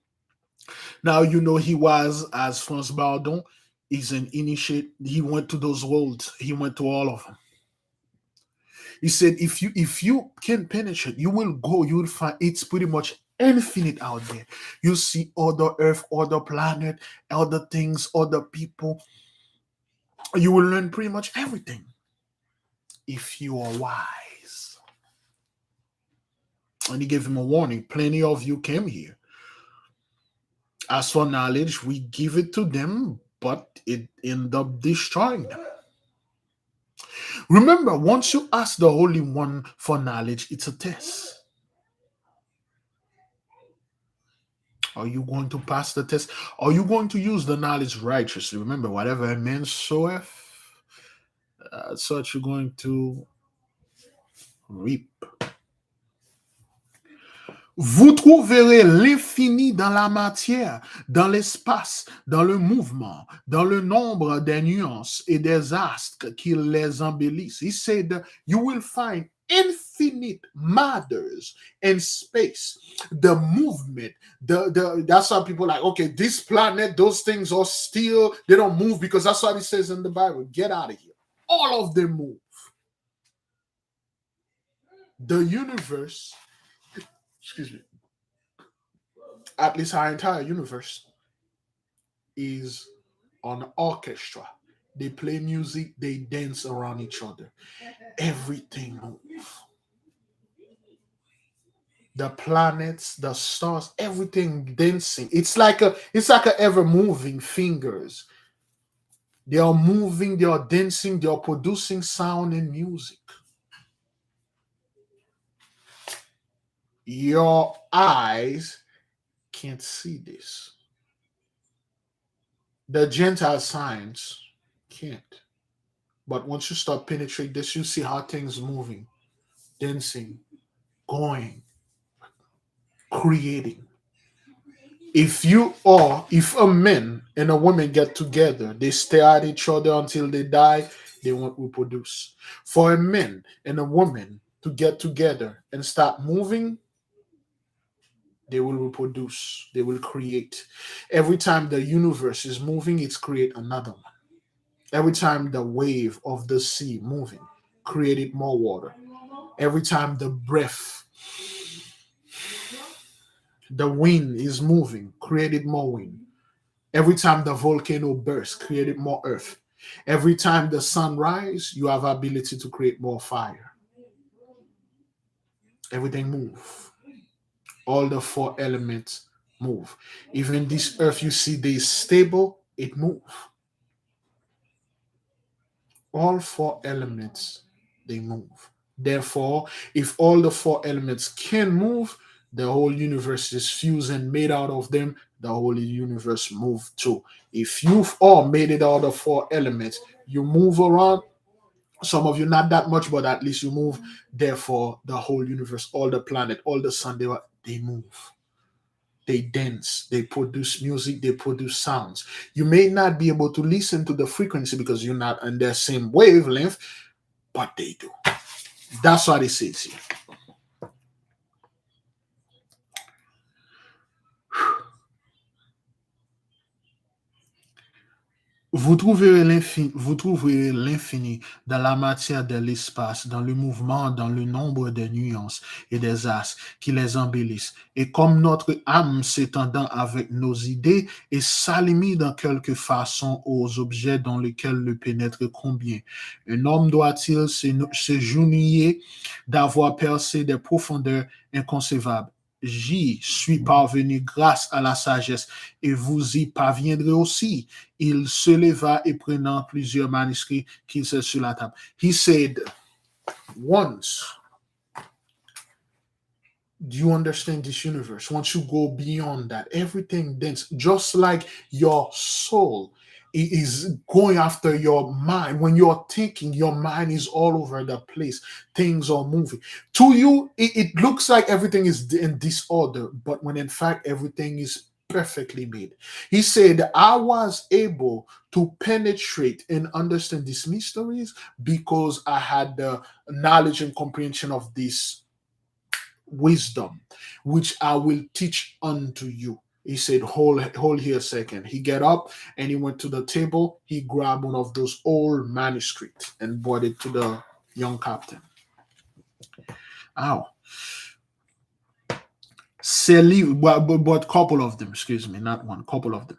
Now he was, as Franz Bardon is an initiate. He went to those worlds. He went to all of them. He said, if you can penetrate, you will go. You will find it's pretty much Infinite out there. You see other earth, other planet, other things, other people. You will learn pretty much everything if you are wise. And he gave him a warning. Plenty of you came here. As for knowledge, we give it to them, but it end up destroying them. Remember, once you ask the Holy One for knowledge, it's a test. Are you going to pass the test? Are you going to use the knowledge righteously? Remember, whatever a man soweth, such you're going to reap. Vous trouverez l'infini dans la matière, dans l'espace, dans le mouvement, dans le nombre des nuances et des astres qui les embellissent. He said, you will find infinite matters in space, the movement, that's why people are like, okay, this planet, those things are still, they don't move because that's what it says in the Bible. Get out of here. All of them move. The universe, excuse me, at least our entire universe is an orchestra. They play music, they dance around each other. Everything moves. The planets, the stars, everything dancing. It's like a ever moving fingers. They are moving, they are dancing, they are producing sound and music. Your eyes can't see this. The Gentile science can't. But once you start penetrating this, you see how things moving, dancing, going, creating. If a man and a woman get together, they stare at each other until they die, they won't reproduce. For a man and a woman to get together and start moving, they will reproduce, they will create. Every time the universe is moving, it's create another one. Every time the wave of the sea moving, created more water. Every time the wind is moving, created more wind. Every time the volcano bursts, created more earth. Every time the sun rises, you have ability to create more fire. Everything move. All the four elements move. Even this earth you see they is stable, it move. All four elements they move. Therefore, if all the four elements can move, the whole universe is fused and made out of them, the whole universe move too. If you've all made it out of four elements, you move around. Some of you not that much, but at least you move. Therefore, the whole universe, all the planet, all the sun, they move. They dance, they produce music, they produce sounds. You may not be able to listen to the frequency because you're not on their same wavelength, but they do. That's what it says here. Vous trouverez l'infini dans la matière de l'espace, dans le mouvement, dans le nombre des nuances et des astres qui les embellissent. Et comme notre âme s'étendant avec nos idées et s'aligne dans quelque façon aux objets dans lesquels le pénètre combien, un homme doit-il se jouer d'avoir percé des profondeurs inconcevables? J'y suis parvenu grâce à la sagesse et vous y parviendrez aussi. Il se leva et prenant plusieurs manuscrits qu'il s'est sur la table. He said, once, do you understand this universe? Once you go beyond that, everything then, just like your soul is going after your mind. When you're thinking, your mind is all over the place. Things are moving. To you, it looks like everything is in disorder, but when in fact everything is perfectly made. He said, I was able to penetrate and understand these mysteries because I had the knowledge and comprehension of this wisdom, which I will teach unto you. He said, hold here a second. He get up and he went to the table. He grabbed one of those old manuscripts and brought it to the young captain. Ow. Ces livres, but couple of them, excuse me, not one, couple of them.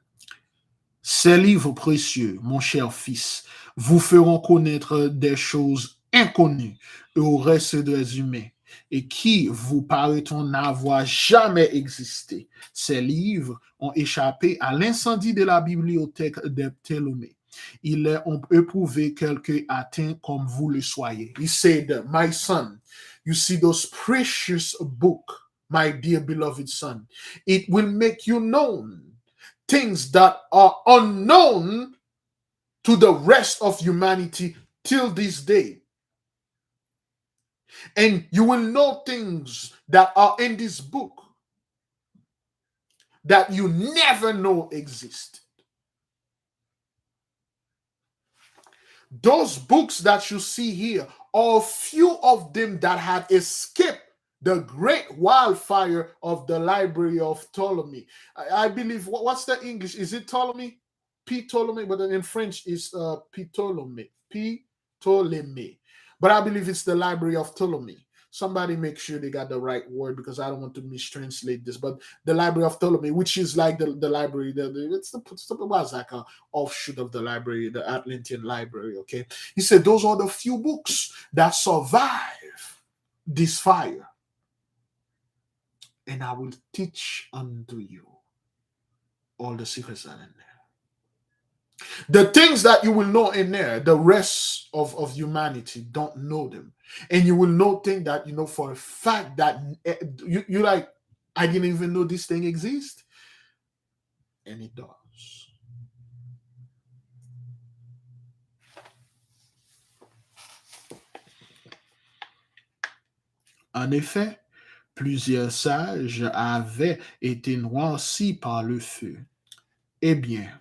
Ces livres précieux, mon cher fils, vous feront connaître des choses inconnues au reste des humains et qui vous paraîtront n'avoir jamais existé. Ces livres ont échappé à l'incendie de la bibliothèque des Ptolémées. Ils ont éprouvé quelque atteint comme vous le soyez. He said, my son, you see those precious books, my dear beloved son. It will make you known things that are unknown to the rest of humanity till this day. And you will know things that are in this book that you never know exist. Those books that you see here are few of them that had escaped the great wildfire of the library of Ptolemy. I believe, what's the English? Is it Ptolemy? Ptolemy, but in French is Ptolemy. Ptolemy. But I believe it's the library of Ptolemy. Somebody make sure they got the right word because I don't want to mistranslate this. But the library of Ptolemy, which is like the library, it's like a offshoot of the library, the Atlantean library. Okay, he said those are the few books that survive this fire, and I will teach unto you all the secrets that are in there. The things that you will know in there, the rest of humanity don't know them. And you will know things that you know for a fact that you like, I didn't even know this thing exists. And it does. En effet, plusieurs sages avaient été noircis par le feu. Eh bien,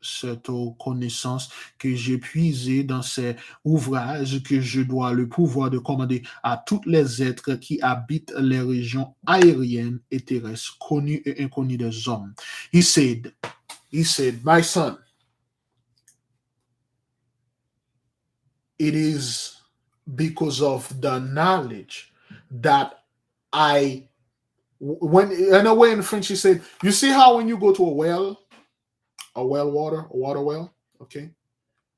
cette connaissance que j'ai puisée dans ces ouvrages que je dois le pouvoir de commander à tous les êtres qui habitent les régions aériennes et terrestres, connues et inconnues des hommes. He said, my son, it is because of the knowledge that when in a way in French, he said, you see how when you go to a water well, okay?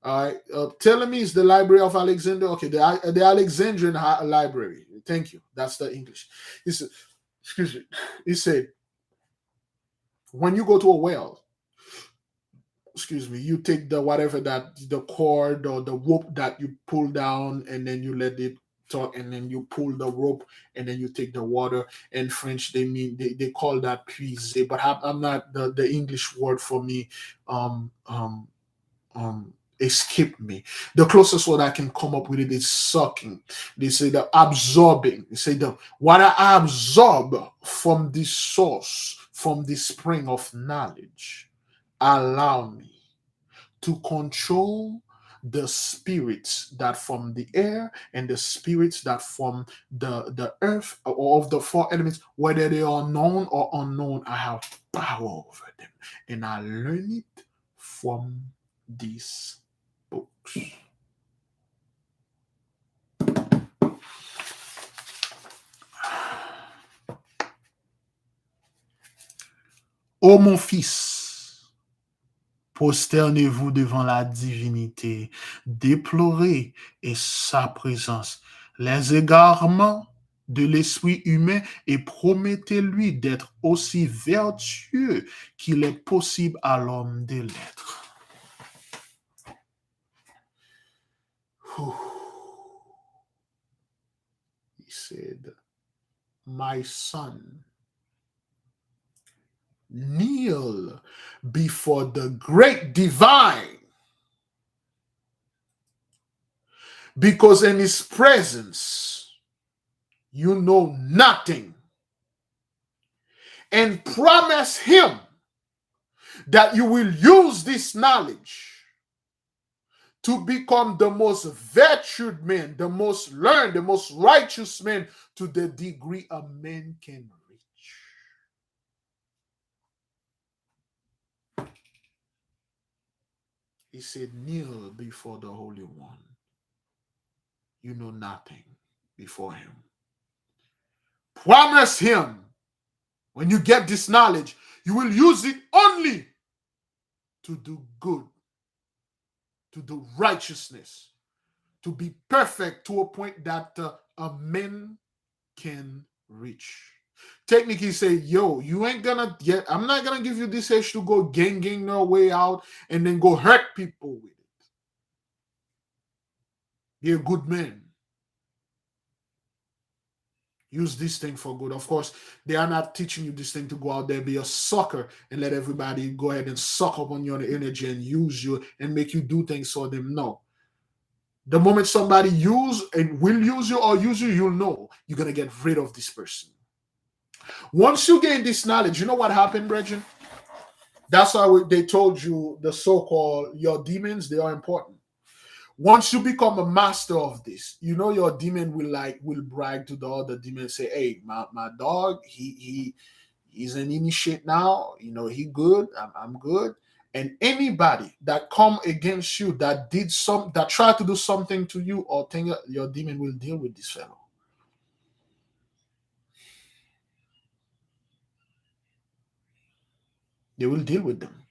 All right. Telling me is the Library of Alexander. Okay, the Alexandrian Library. Thank you. That's the English. He said, excuse me. He said, when you go to a well, excuse me, you take the whatever that the cord or the rope that you pull down, and then you let it talk, and then you pull the rope, and then you take the water. In French, they call that puiser, but I'm not the English word for me. Escape me. The closest word I can come up with it is sucking. They say the absorbing. They say the what I absorb from this source, from this spring of knowledge, allow me to control the spirits that from the air and the spirits that from the earth or of the four elements, whether they are known or unknown, I have power over them. And I learn it from these books. Ô mon fils, prosternez-vous devant la divinité, déplorez et sa présence, les égarements de l'esprit humain et promettez-lui d'être aussi vertueux qu'il est possible à l'homme de l'être. He said, my son, kneel before the great divine, because in his presence you know nothing, and promise him that you will use this knowledge to become the most virtued man, the most learned, the most righteous man to the degree a man can reach. He said, kneel before the Holy One. You know nothing before him. Promise him When you get this knowledge, you will use it only to do good, to do righteousness, to be perfect to a point that a man can reach. Technically say, yo, you ain't gonna get, I'm not gonna give you this age to go gang your way out and then go hurt people with it. Be a good man. Use this thing for good. Of course, they are not teaching you this thing to go out there, be a sucker, and let everybody go ahead and suck up on your energy and use you and make you do things for them. No. The moment somebody use and will use you or use you, you'll know you're gonna get rid of this person. Once you gain this knowledge, you know what happened, Brethren? That's why they told you the so-called your demons, they are important. Once you become a master of this, you know your demon will brag to the other demon and say, hey, my dog, he's an initiate now, you know, he good, I'm good. And anybody that come against you that try to do something to you or think your demon will deal with this fellow. They will deal with them.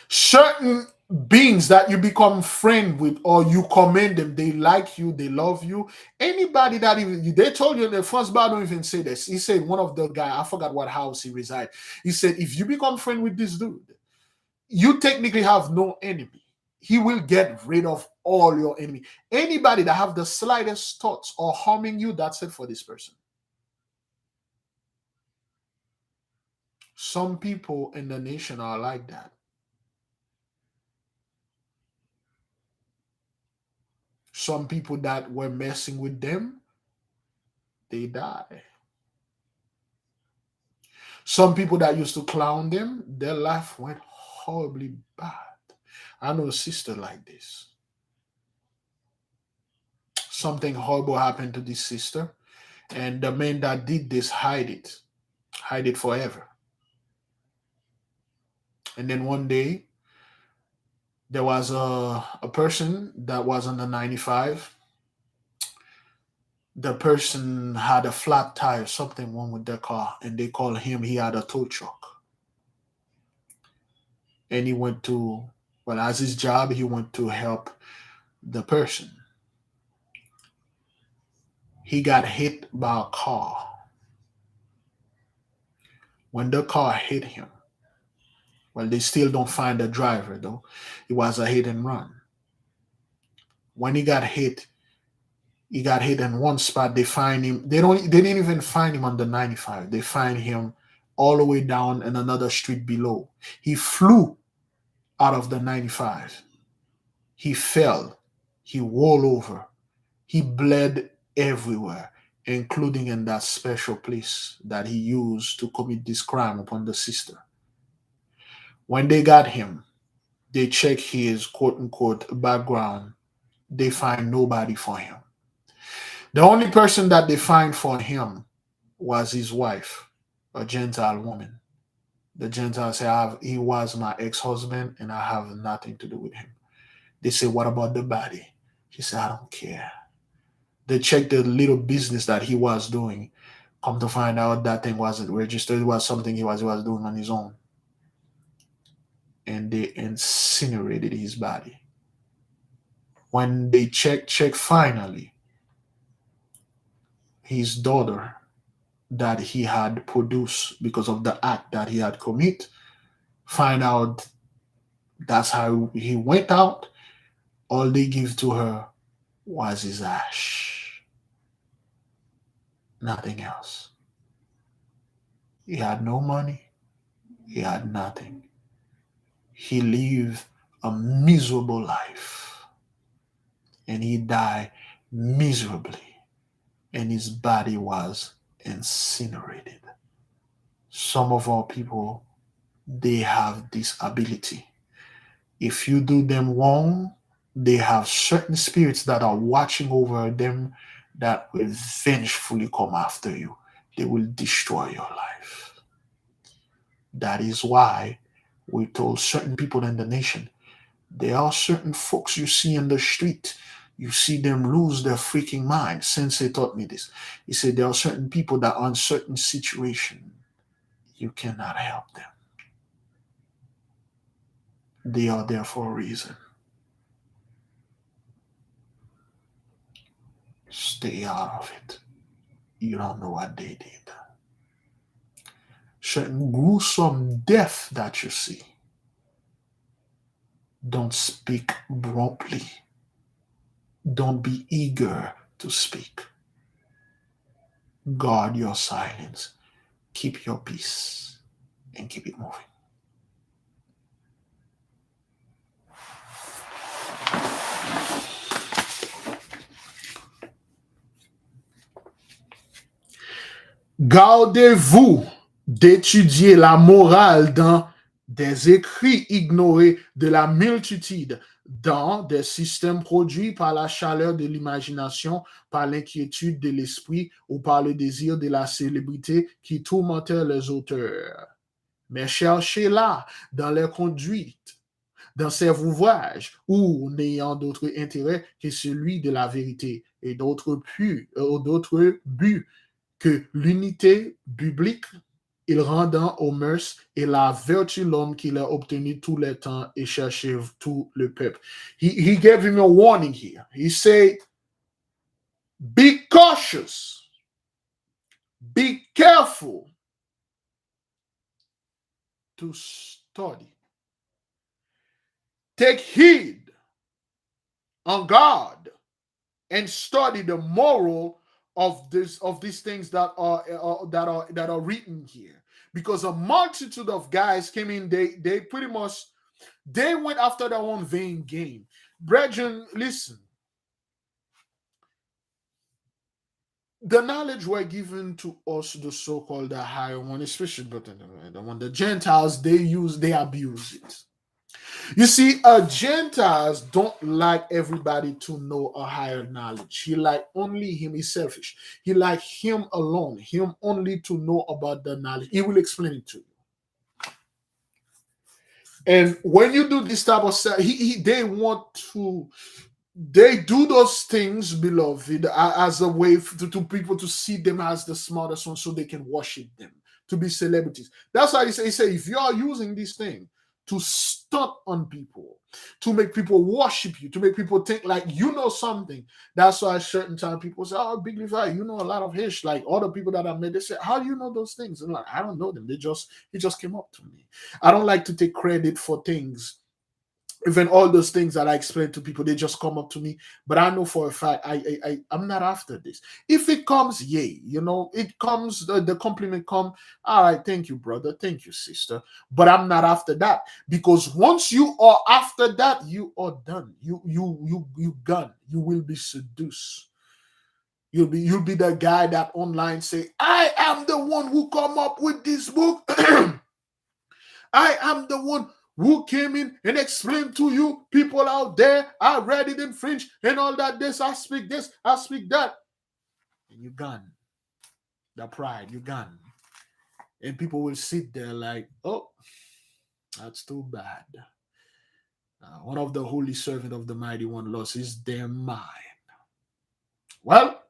Certain beings that you become friend with or you commend them, they like you, they love you. Anybody that even they told you in the first bar don't even say this. He said one of the guy, I forgot what house he reside. He said if you become friend with this dude, you technically have no enemy. He will get rid of all your enemy. Anybody that have the slightest thoughts or harming you, that's it for this person. Some people in the nation are like that. Some people that were messing with them, they die. Some people that used to clown them, their life went horribly bad. I know a sister like this. Something horrible happened to this sister, and the man that did this hide it forever. And then one day, there was a person that was on the 95. The person had a flat tire, something wrong with their car, and they called him. He had a tow truck. And he went to, well, as his job, he went to help the person. He got hit by a car. When the car hit him, well, they still don't find the driver though. It was a hit and run. When he got hit in one spot. They find him. They didn't even find him on the 95. They find him all the way down in another street below. He flew out of the 95. He fell. He rolled over. He bled everywhere, including in that special place that he used to commit this crime upon the sister. When they got him, they check his quote unquote background. They find nobody for him. The only person that they find for him was his wife, a Gentile woman. The Gentiles say, he was my ex husband and I have nothing to do with him. They say, what about the body? She said, I don't care. They checked the little business that he was doing. Come to find out that thing wasn't registered. It was something he was doing on his own. And they incinerated his body. When they check finally, his daughter that he had produced because of the act that he had commit, find out that's how he went out. All they give to her was his ash. Nothing else. He had no money. He had nothing. He lived a miserable life. And he died miserably. And his body was incinerated. Some of our people, they have this ability. If you do them wrong, they have certain spirits that are watching over them that will vengefully come after you. They will destroy your life. That is why we told certain people in the nation, there are certain folks you see in the street, you see them lose their freaking mind. Sensei taught me this. He said there are certain people that are in certain situations. You cannot help them. They are there for a reason. Stay out of it. You don't know what they did. Certain gruesome death that you see, don't speak promptly. Don't be eager to speak. Guard your silence. Keep your peace and keep it moving. Gardez-vous d'étudier la morale dans des écrits ignorés de la multitude, dans des systèmes produits par la chaleur de l'imagination, par l'inquiétude de l'esprit ou par le désir de la célébrité qui tourmentèrent les auteurs. Mais cherchez-la dans les conduites, dans ses ouvrages, ou n'ayant d'autre intérêt que celui de la vérité et d'autres buts que l'unité biblique, il rendant aux mœurs et la vertu l'homme qu'il a obtenu tout le temps et cherché tout le peuple. He gave him a warning here. He said, be cautious, be careful to study. Take heed, on guard, and study the moral of these things that are written here, because a multitude of guys came in. They pretty much they went after their own vain game. Brethren, listen. The knowledge were given to us, the so-called the higher one, especially the one the Gentiles, they abuse it. You see, Gentiles don't like everybody to know a higher knowledge. He like only him. He's selfish. He like him alone, him only to know about the knowledge. He will explain it to you. And when you do this type of stuff, they do those things, beloved, as a way to people to see them as the smartest one so they can worship them, to be celebrities. That's why he say if you are using this thing to stunt on people, to make people worship you, to make people think like you know something. That's why certain time people say, oh, Big Levi, you know a lot of hish. Like other people that I met, they say, how do you know those things? And I'm like, I don't know them. It just came up to me. I don't like to take credit for things. Even all those things that I explain to people, they just come up to me. But I know for a fact, I'm not after this. If it comes, yay, it comes, the compliment come. All right, thank you, brother. Thank you, sister. But I'm not after that, because once you are after that, you are done. You gone. You will be seduced. You'll be the guy that online say, I am the one who come up with this book. I am the one who came in and explained to you, people out there, I read it in French and all that, this, I speak that. And you're gone. The pride, you're gone. And people will sit there like, oh, that's too bad. One of the holy servant of the mighty one lost his damn mind. Well,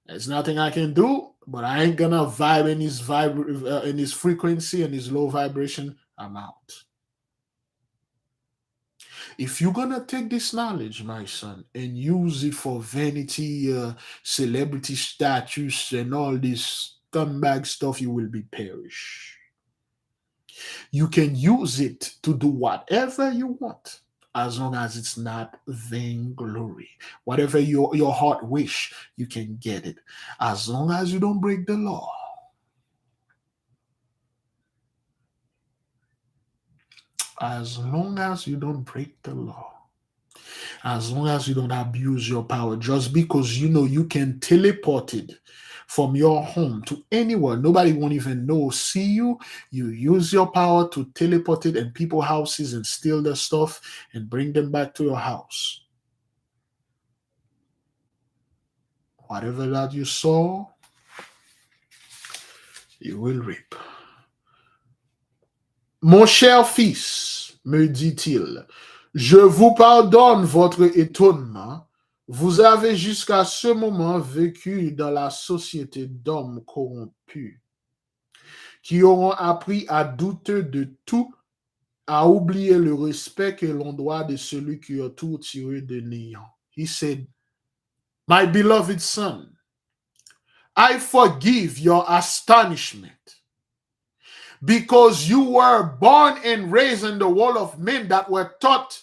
there's nothing I can do, but I ain't gonna vibe in his frequency and his low vibration. I'm out. If you're gonna take this knowledge, my son, and use it for vanity, celebrity status, and all this scumbag stuff, you will be perish. You can use it to do whatever you want, as long as it's not vainglory. Whatever your heart wish, you can get it, as long as you don't break the law. As long as you don't break the law, as long as you don't abuse your power, just because you can teleport it from your home to anywhere, nobody won't even see you. You use your power to teleport it in people's houses and steal their stuff and bring them back to your house. Whatever that you sow, you will reap. Mon cher fils, me dit-il, je vous pardonne votre étonnement. Vous avez jusqu'à ce moment vécu dans la société d'hommes corrompus. qui auront appris à douter de tout, à oublier le respect que l'on doit de celui qui a tout tiré de néant. He said, my beloved son, I forgive your astonishment because you were born and raised in the world of men that were taught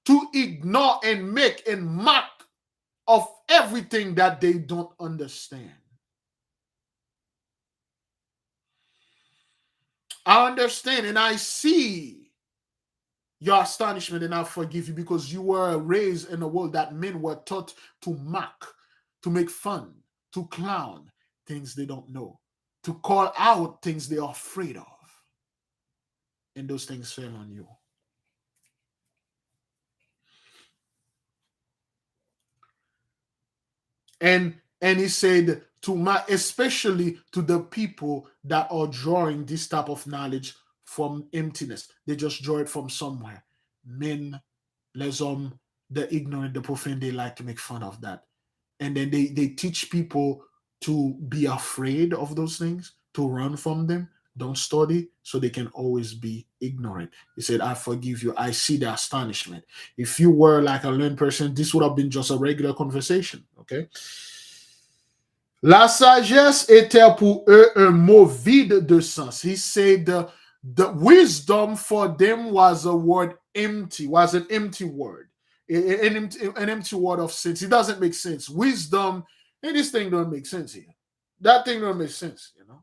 to ignore and make and mock of everything that they don't understand. I understand and I see your astonishment, and I forgive you because you were raised in a world that men were taught to mock, to make fun, to clown things they don't know, to call out things they are afraid of. And those things fell on you. And he said to my, especially to the people that are drawing this type of knowledge from emptiness. They just draw it from somewhere. Men, les hommes, the ignorant, the profane, they like to make fun of that. And then they teach people to be afraid of those things, to run from them, don't study, so they can always be ignorant. He said, I forgive you. I see the astonishment. If you were like a learned person, this would have been just a regular conversation. Okay. La sagesse était pour eux un mot vide de sens. He said the wisdom for them was a word empty, was an empty word, an empty word of sense. It doesn't make sense. Wisdom, and this thing don't make sense here. That thing don't make sense, you know.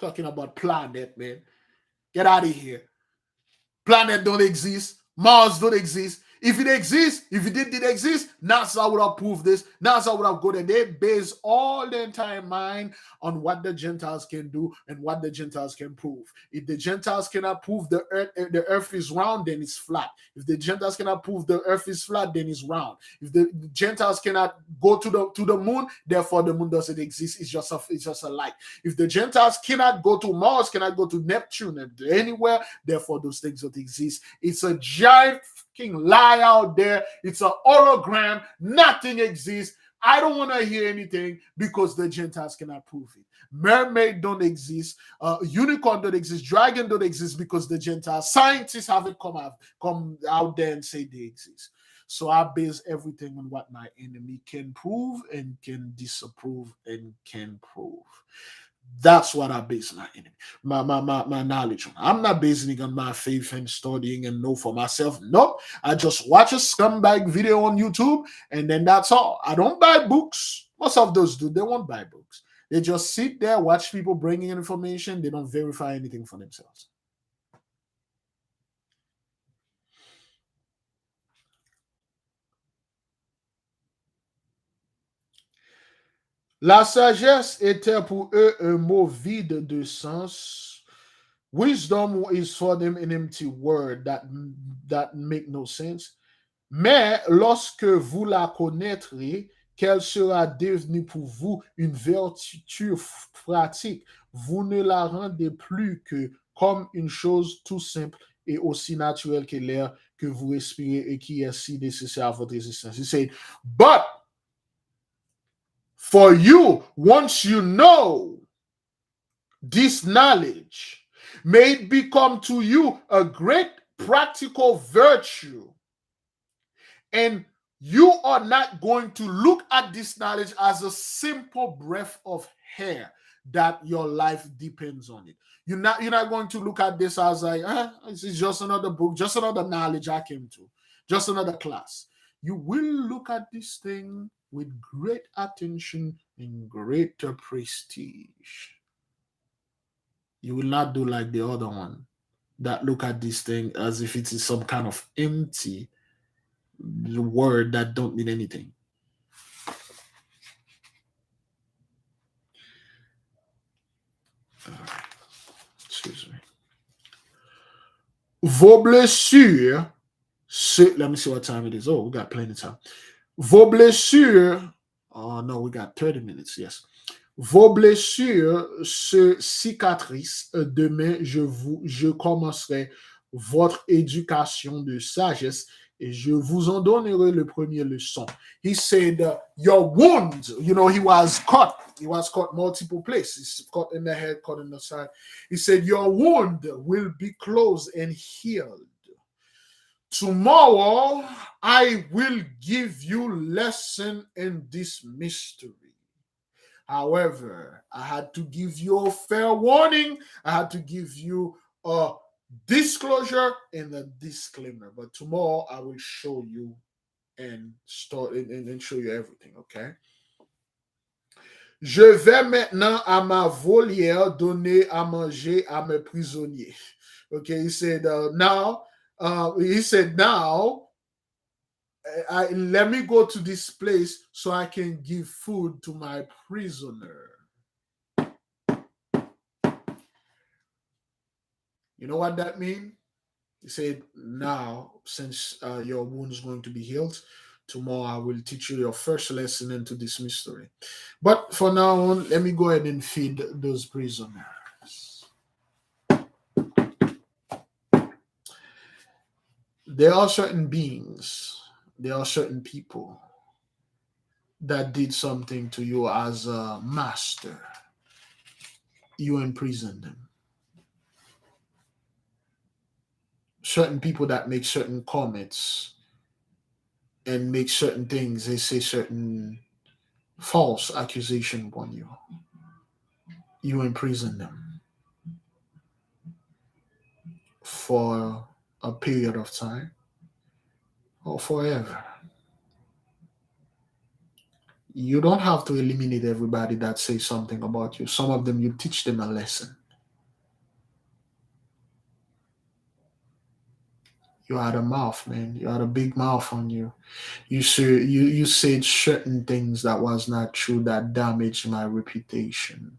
Talking about planet, man. Get out of here. Planet don't exist. Mars don't exist. If it exists, if it did exist, NASA would have proved this. NASA would have go there. They base all their entire mind on what the Gentiles can do and what the Gentiles can prove. If the Gentiles cannot prove the earth is round, then it's flat. If the Gentiles cannot prove the earth is flat, then it's round. If the Gentiles cannot go to the moon, therefore the moon doesn't exist. It's just a light. If the Gentiles cannot go to Mars, cannot go to Neptune and anywhere, therefore those things don't exist. It's a giant lie out there. It's an hologram. Nothing exists. I don't want to hear anything because the Gentiles cannot prove it. Mermaid don't exist. Unicorn don't exist. Dragon don't exist because the Gentiles, scientists haven't come out there and say they exist. So I base everything on what my enemy can prove and can disapprove and can prove. That's what I base my enemy, my knowledge on. I'm not basing it on my faith and studying and know for myself. Nope. I just watch a scumbag video on YouTube and then that's all. I don't buy books. Most of those do. They won't buy books. They just sit there, watch people bringing information. They don't verify anything for themselves. La sagesse était pour eux un mot vide de sens. Wisdom is for them an empty word that make no sense. Mais lorsque vous la connaîtrez, qu'elle sera devenue pour vous une vertu pratique, vous ne la rendez plus que comme une chose tout simple et aussi naturelle que l'air que vous respirez et qui est si nécessaire à votre existence. He said, but for you, once you know this knowledge, may it become to you a great practical virtue. And you are not going to look at this knowledge as a simple breath of air that your life depends on it. You're not going to look at this as like, this is just another book, just another knowledge I came to, just another class. You will look at this thing with great attention and greater prestige. You will not do like the other one that look at this thing as if it is some kind of empty word that don't mean anything. Excuse me. Vos blessures, let me see what time it is. Oh, we got plenty of time. Vos blessures, oh no, we got 30 minutes, yes. Vos blessures se cicatrisent. Demain, je commencerai votre éducation de sagesse, et je vous en donnerai le premier leçon. He said, your wounds, he was cut. He was cut multiple places, cut in the head, cut in the side. He said, your wound will be closed and healed. Tomorrow, I will give you lesson in this mystery. However, I had to give you a fair warning. I had to give you a disclosure and a disclaimer. But tomorrow, I will show you and start and show you everything. Okay. Je vais maintenant à ma volière donner à manger à mes prisonniers. Okay. He said now. Let me go to this place so I can give food to my prisoner. You know what that means? He said, now, since your wound is going to be healed, tomorrow I will teach you your first lesson into this mystery. But for now on, let me go ahead and feed those prisoners. There are certain beings, there are certain people that did something to you as a master. You imprisoned them. Certain people that make certain comments and make certain things, they say certain false accusation upon you. You imprison them for a period of time or forever. You don't have to eliminate everybody that says something about you. Some of them, you teach them a lesson. You had a mouth, man. You had a big mouth on you. You said certain things that was not true that damaged my reputation.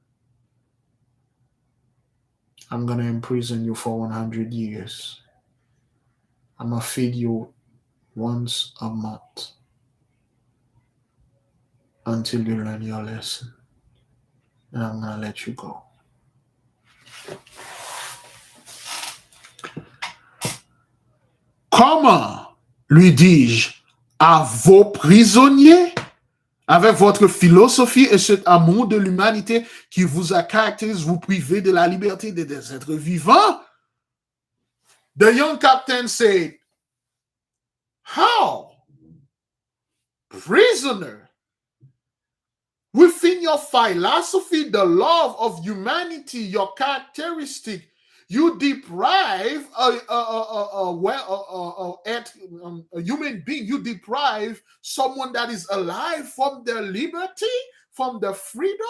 I'm gonna imprison you for 100 years. I'm gonna feed you once a month until you learn your lesson. And I'm gonna let you go. Comment, lui dis-je, à vos prisonniers, avec votre philosophie et cet amour de l'humanité qui vous a caractérisé, vous priver de la liberté des êtres vivants? The young captain said, how? Prisoner? Within your philosophy, the love of humanity, your characteristic, you deprive a human being, you deprive someone that is alive from their liberty, from their freedom.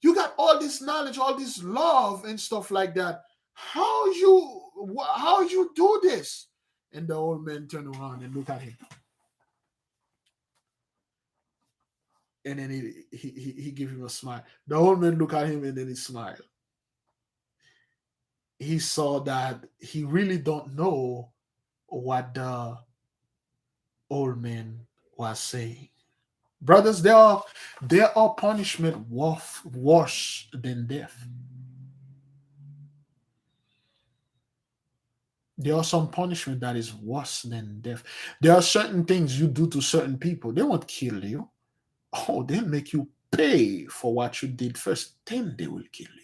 You got all this knowledge, all this love and stuff like that. How you do this? And the old man turned around and looked at him. And then he gave him a smile. The old man looked at him and then he smiled. He saw that he really don't know what the old man was saying. Brothers, there are punishment worse than death. There are some punishment that is worse than death. There are certain things you do to certain people. They won't kill you. Oh, they'll make you pay for what you did first. Then they will kill you.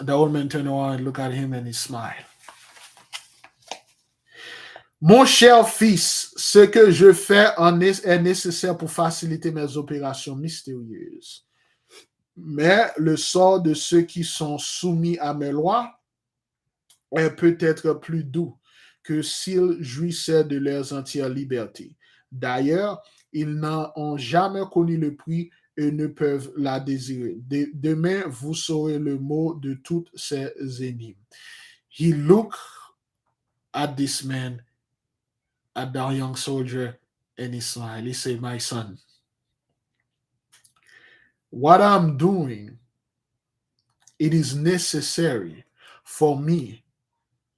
The old man turned around and looked at him and he smiled. Mon cher fils, ce que je fais est nécessaire pour faciliter mes opérations mystérieuses. Mais le sort de ceux qui sont soumis à mes lois est peut-être plus doux que s'ils jouissaient de leur entière liberté. D'ailleurs, ils n'en ont jamais connu le prix et ne peuvent la désirer. Demain, vous saurez le mot de toutes ces énigmes. He looked at this man, at the young soldier, and he smiled. He said, my son, what I'm doing, it is necessary for me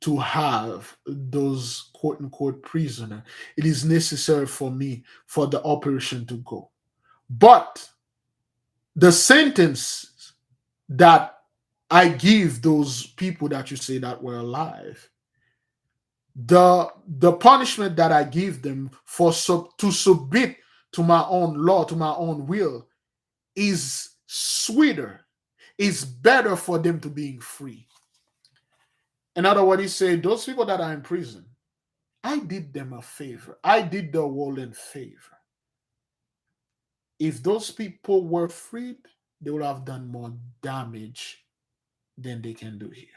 to have those quote unquote prisoner. It is necessary for me for the operation to go. But the sentence that I give those people that you say that were alive, the punishment that I give them for to submit to my own law, to my own will, is sweeter, is better for them to being free. In other words, he said, those people that are in prison, I did them a favor. I did the world a favor. If those people were freed, they would have done more damage than they can do here.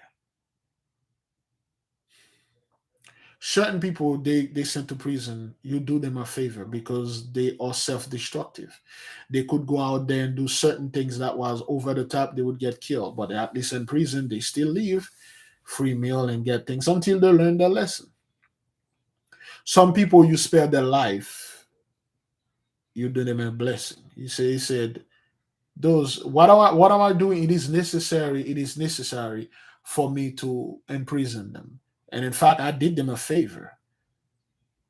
Certain people they sent to prison, you do them a favor because they are self-destructive. They could go out there and do certain things that was over the top, they would get killed. But at least in prison, they still live free meal and get things until they learn their lesson. Some people you spare their life, you do them a blessing. He said, those what am I doing? It is necessary for me to imprison them. And in fact, I did them a favor.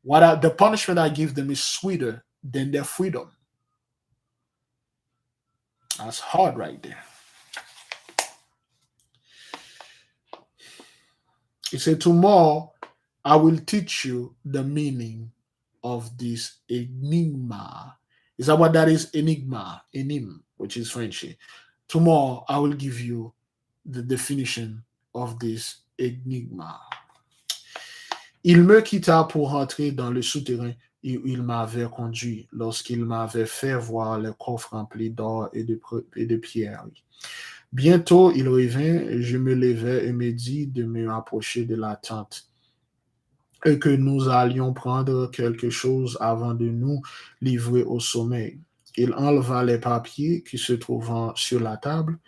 The punishment I give them is sweeter than their freedom. That's hard right there. He said, tomorrow I will teach you the meaning of this enigma. Is that what that is? Enigma, enim, which is French. Tomorrow I will give you the definition of this enigma. Il me quitta pour rentrer dans le souterrain et il m'avait conduit lorsqu'il m'avait fait voir le coffre rempli d'or et de pierres. Bientôt il revint, je me levai et me dit de me rapprocher de la tente et que nous allions prendre quelque chose avant de nous livrer au sommeil. Il enleva les papiers qui se trouvaient sur la table.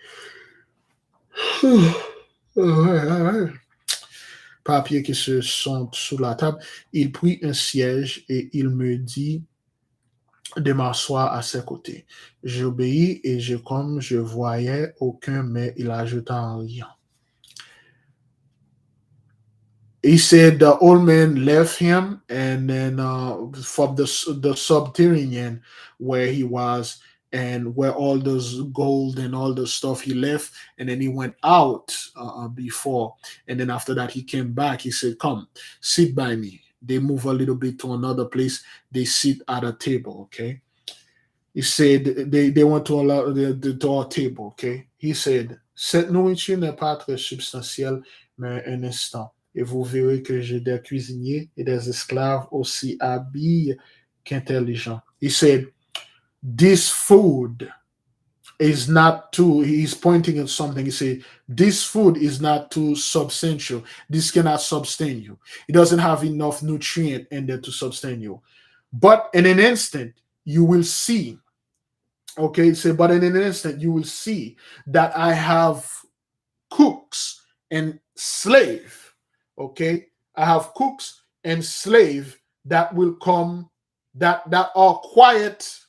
Papiers qui se sont sous la table. Il prit un siège et il me dit de m'asseoir à ses côtés. J'obéis et comme je voyais aucun, mais il ajouta en riant. He said the old man left him, and then from the subterranean where he was, and where all those gold and all the stuff he left, and then he went out before, and then after that he came back. He said, "Come, sit by me." They move a little bit to another place. They sit at a table. Okay. He said they went to a table. Okay. He said, "Cette nourriture n'est pas très substantielle, mais un instant. Et vous verrez que j'ai des cuisiniers et des esclaves aussi habiles qu'intelligents." He said, this food is not too, he's pointing at something. He said, this food is not too substantial. This cannot sustain you. It doesn't have enough nutrient in there to sustain you. But in an instant, you will see, okay, say, but in an instant, you will see that I have cooks and slave. Okay, I have cooks and slave that will come, that are quiet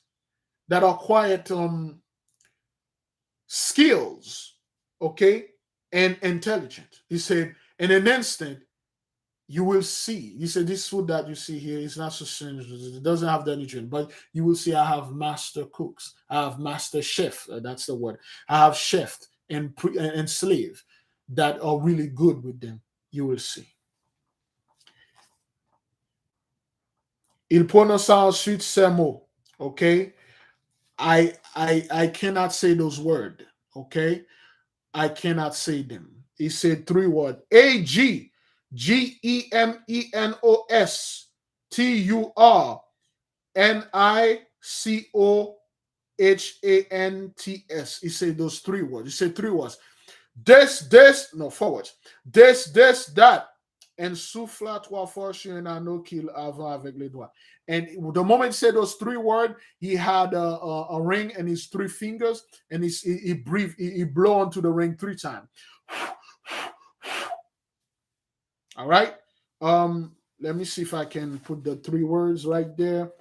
skills, okay, and intelligent. He said, in an instant, you will see. He said, this food that you see here is not sustainable. It doesn't have the nutrient, but you will see I have master cooks. I have master chef. That's the word. I have chef and slave that are really good with them. You will see. Il prononça ensuite ces mots. Okay? I cannot say those words. Okay? I cannot say them. He said 3 words. A-G, G-E-M-E-N-O-S, T-U-R-N-I-C-O-H-A-N-T-S. He said those 3 words. He said 3 words. This, no, forward. This, that. And souffla 3 fois sur un anneau qu'il avait avec les doigts. And the moment he said those 3 words, he had a ring in his 3 fingers, and he breathed, he blew onto the ring 3 times. All right. Let me see if I can put the 3 words right there.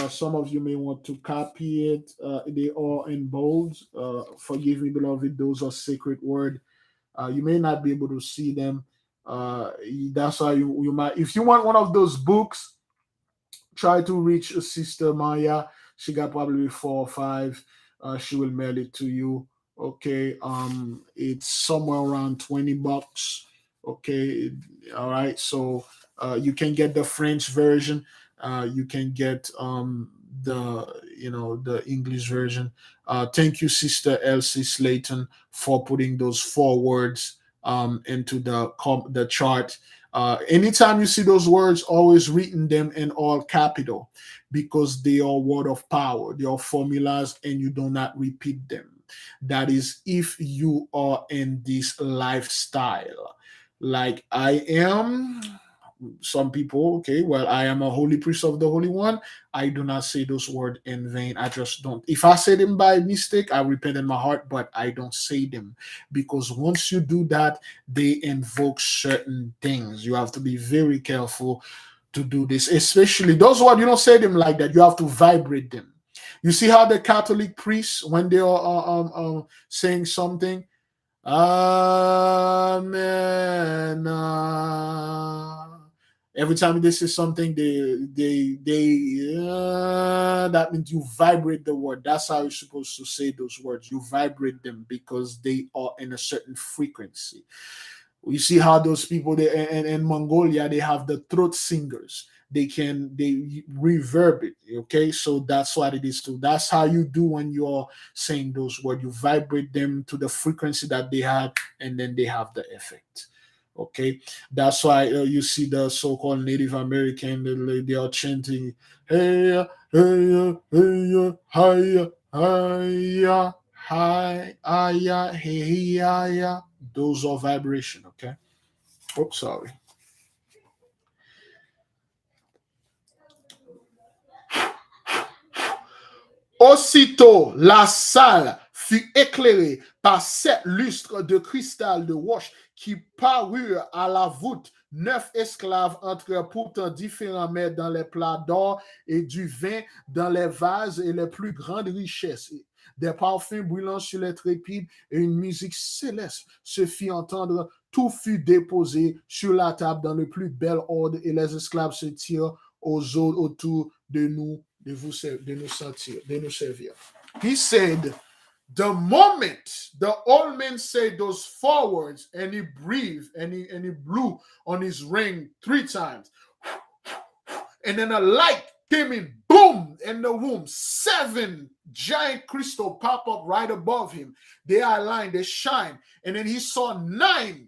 Some of you may want to copy it. They are in bold. Forgive me, beloved. Those are sacred words. You may not be able to see them. That's why you might, if you want one of those books, try to reach Sister Maya. She got probably 4 or 5. She will mail it to you. Okay, it's somewhere around $20. Okay, all right. So you can get the French version. You can get the the English version. Thank you, Sister Elsie Slayton, for putting those 4 words into the chart. Anytime you see those words, always reading them in all capital because they are word of power. They are formulas, and you do not repeat them. That is, if you are in this lifestyle, like I am. Some people, okay, well, I am a holy priest of the Holy One. I do not say those words in vain. I just don't. If I say them by mistake, I repent in my heart, but I don't say them because once you do that, they invoke certain things. You have to be very careful to do this, especially those words. You don't say them like that. You have to vibrate them. You see how the Catholic priests, when they are saying something, Amen. Every time they say something, that means you vibrate the word. That's how you're supposed to say those words. You vibrate them because they are in a certain frequency. You see how those people in Mongolia, they have the throat singers. They reverb it. Okay, so that's what it is too. That's how you do when you're saying those words. You vibrate them to the frequency that they have, and then they have the effect. Okay, that's why you see the so-called Native American. They are chanting, "Hey, hey, hey, hi, hi, hi, hi, hey, hi." Those are vibration. Okay. Oh, sorry. Aussitôt, la salle fut éclairée par 7 lustres de cristal de roche qui parurent à la voûte. 9 esclaves entrèrent pourtant différents mets dans les plats d'or et du vin dans les vases et les plus grandes richesses. Des parfums brûlants sur les trépieds et une musique céleste se fit entendre. Tout fut déposé sur la table dans le plus bel ordre et les esclaves se tirent aux autres autour de nous de nous sentir, de nous servir. He said, the moment the old man said those 4 words and he breathed and he blew on his ring 3 times, and then a light came in, boom, in the room. 7 giant crystal pop up right above him. They are aligned, they shine. And then he saw 9,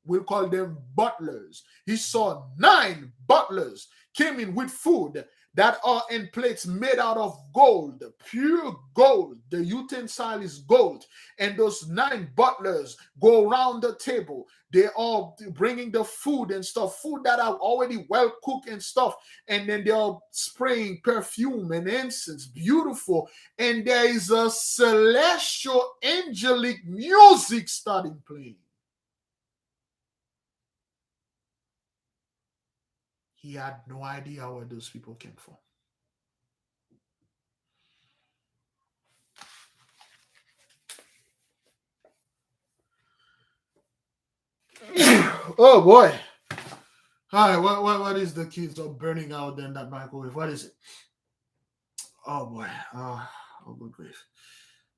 we'll call them butlers. He saw 9 butlers came in with food that are in plates made out of gold, pure gold. The utensil is gold. And those 9 butlers go around the table. They are bringing the food and stuff, food that are already well cooked and stuff. And then they are spraying perfume and incense, beautiful. And there is a celestial angelic music starting playing. He had no idea where those people came from. Oh boy. Hi, what is the kids are burning out in that microwave? What is it? Oh boy. Oh good grief.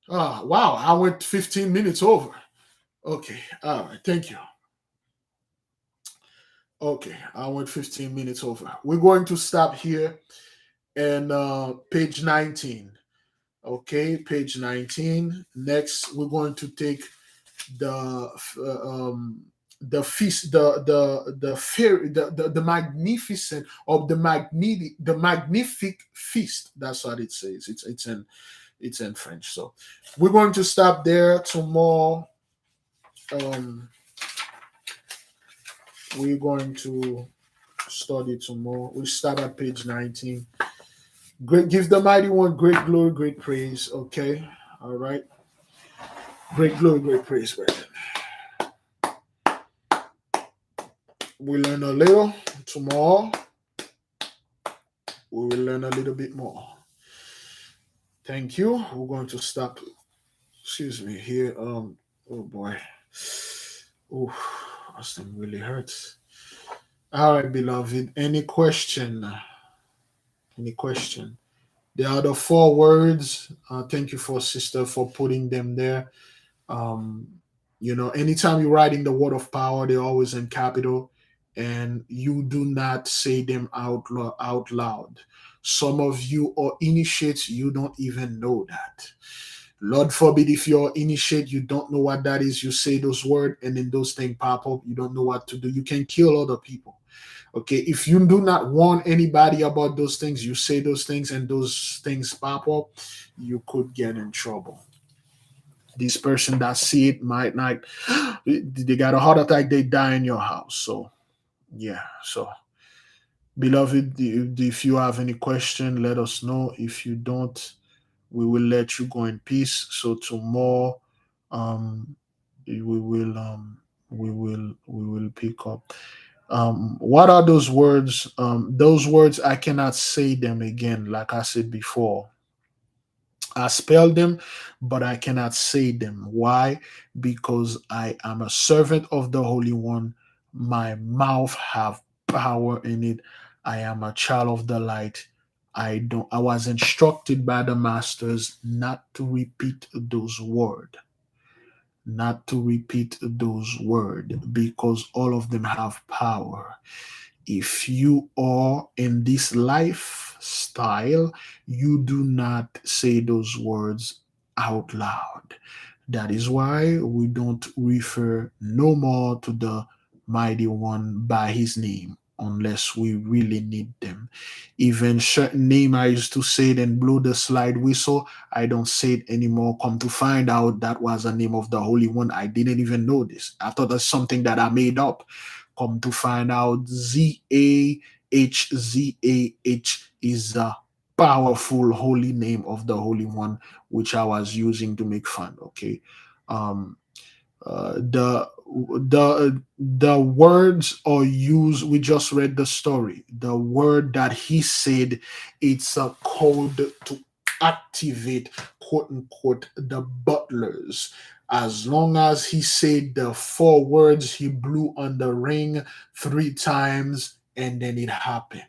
Oh wow, I went 15 minutes over. Okay, all right, thank you. Okay, I went 15 minutes over. We're going to stop here and page 19. Okay, page 19. Next, we're going to take the the feast, the fair, the magnificent of the magnific feast. That's what it says. It's in French. So we're going to stop there. Tomorrow, um, we're going to study tomorrow. We start at page 19. Great, give the mighty one great glory, great praise. Okay, all right. Great glory, great praise, brethren. We learn a little tomorrow. We will learn a little bit more. Thank you. We're going to stop. Excuse me here. Oh boy. Oh, this thing really hurts. All right, beloved. Any question? Any question? There are the four words. Thank you for sister for putting them there. Um, anytime you're writing the word of power, they're always in capital, and you do not say them out loud. Some of you are initiates, you don't even know that. Lord forbid if you're initiate, you don't know what that is. You say those words, and then those things pop up. You don't know what to do. You can kill other people. Okay, if you do not warn anybody about those things, you say those things, and those things pop up, you could get in trouble. This person that see it might not, they got a heart attack, they die in your house. So yeah, so beloved, if you have any question, let us know. If you don't, we will let you go in peace. So tomorrow, um we will we will pick up. What are those words? Those words, I cannot say them again, like I said before. I spell them, but I cannot say them. Why? Because I am a servant of the Holy One. My mouth have power in it. I am a child of the light. I was instructed by the masters not to repeat those words, not to repeat those words, because all of them have power. If you are in this lifestyle, you do not say those words out loud. That is why we don't refer no more to the mighty one by his name unless we really need them. Even certain name I used to say it and blow the slide whistle, I don't say it anymore. Come to find out that was the name of the Holy One. I didn't even know this. I thought that's something that I made up. Come to find out, Zahzah is the powerful holy name of the Holy One, which I was using to make fun. Okay, um, the words are used. We just read the story. The word that he said, it's a code to activate, quote unquote, the butlers. As long as he said the four words, he blew on the ring three times, and then it happened.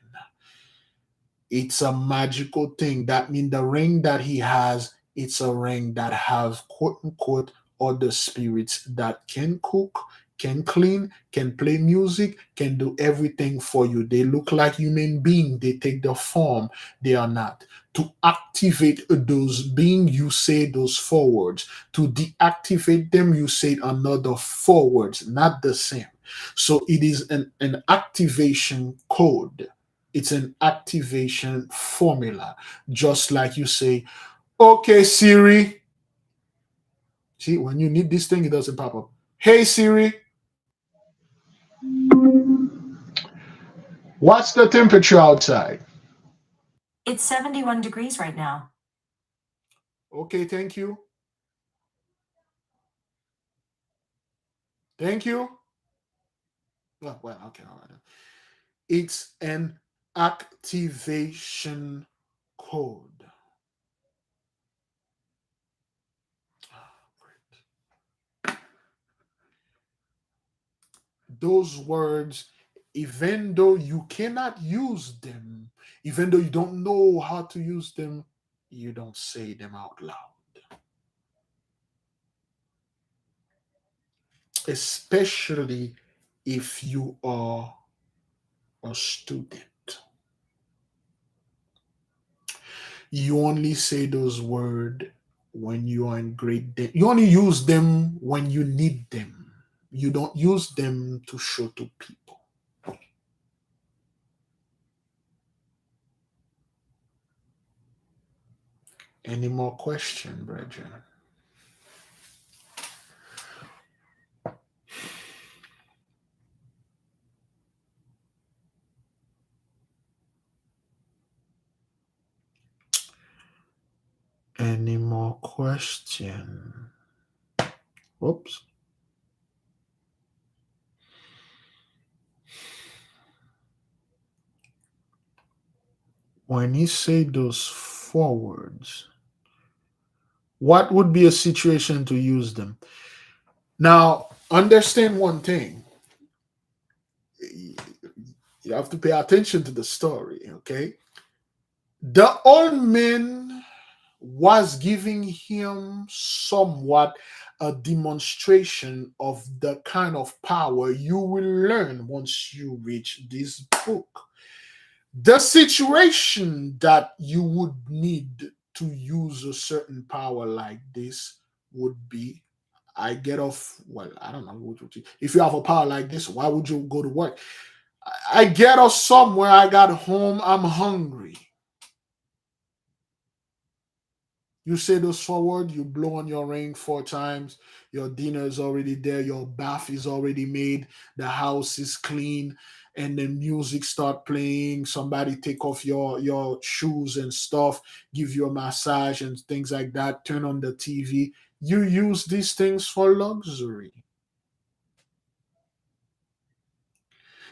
It's a magical thing. That means the ring that he has, it's a ring that has quote unquote other spirits that can cook, can clean, can play music, can do everything for you. They look like human beings. They take the form. They are not. To activate those beings, you say those forwards. To deactivate them, you say another forwards, not the same. So it is an activation code, it's an activation formula. Just like you say, okay, Siri. See, when you need this thing, it doesn't pop up. Hey, Siri, what's the temperature outside? It's 71 degrees right now. Okay, thank you. Thank you. Oh, well, okay, all right. It's an activation code. Those words, even though you cannot use them, even though you don't know how to use them, you don't say them out loud. Especially if you are a student. You only say those words when you are in you only use them when you need them. You don't use them to show to people. Any more question, brethren? Any more question? Oops. When you say those four words, what would be a situation to use them? Now, understand one thing. You have to pay attention to the story, okay? The old man was giving him somewhat a demonstration of the kind of power you will learn once you reach this book. The situation that you would need to use a certain power like this would be, I get off, well, I don't know. If you have a power like this, why would you go to work? I get off somewhere, I got home, I'm hungry. You say those forward, you blow on your ring 4 times, your dinner is already there, your bath is already made, the house is clean, and then music start playing, somebody take off your shoes and stuff, give you a massage and things like that, turn on the TV. You use these things for luxury.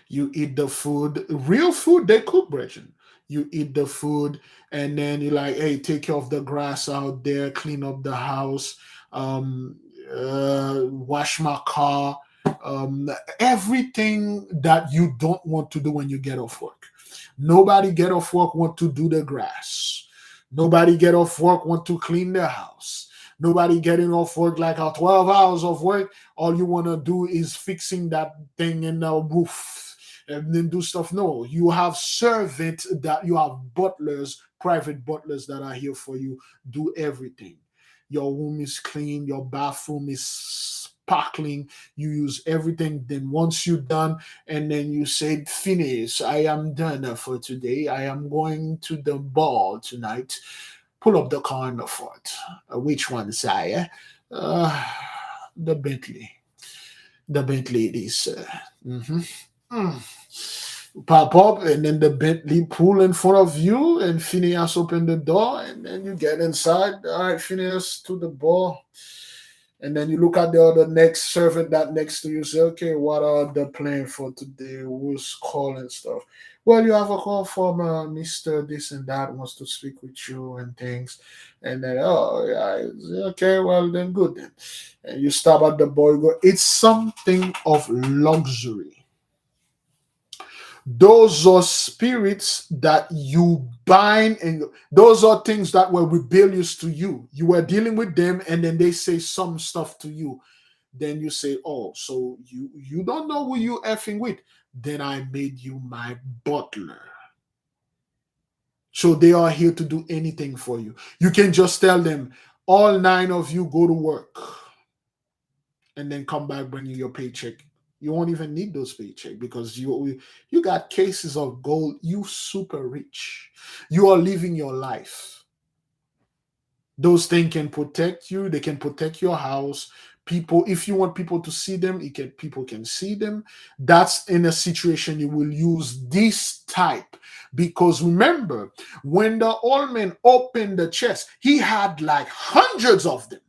You eat the food, real food they cook, Brethren. You eat the food, and then you're like, hey, take care of the grass out there, clean up the house, um, wash my car, everything that you don't want to do when you get off work. Nobody get off work want to do the grass. Nobody get off work want to clean their house. Nobody getting off work like a 12 hours of work. All you want to do is fixing that thing in the roof and then do stuff. No, you have servants, that you have butlers, private butlers that are here for you. Do everything. Your room is clean, your bathroom is sparkling. You use everything. Then once you're done, and then you said, "Finish. I am done for today. I am going to the ball tonight." Pull up the car in the front. Which one, sire? Uh, the Bentley. The Bentley it is. Mhm. Pop up, and then the Bentley pull in front of you, and Phineas open the door, and then you get inside. All right, Phineas to the ball. And then you look at the other next servant that next to you, say, okay, what are the plan for today? Who's calling stuff? Well, you have a call from Mr. This and that wants to speak with you and things. And then, oh, yeah, okay, well, then good then. And you stop at the boy, go, it's something of luxury. Those are spirits that you bind, and those are things that were rebellious to you. You were dealing with them, and then they say some stuff to you. Then you say, oh, so you don't know who you effing with. Then I made you my butler. So they are here to do anything for you. You can just tell them, all 9 of you go to work, and then come back bringing your paycheck. You won't even need those paycheck because you got cases of gold. You super rich. You are living your life. Those things can protect you. They can protect your house. People, if you want people to see them, people can see them. That's in a situation you will use this type. Because remember, when the old man opened the chest, he had like hundreds of them.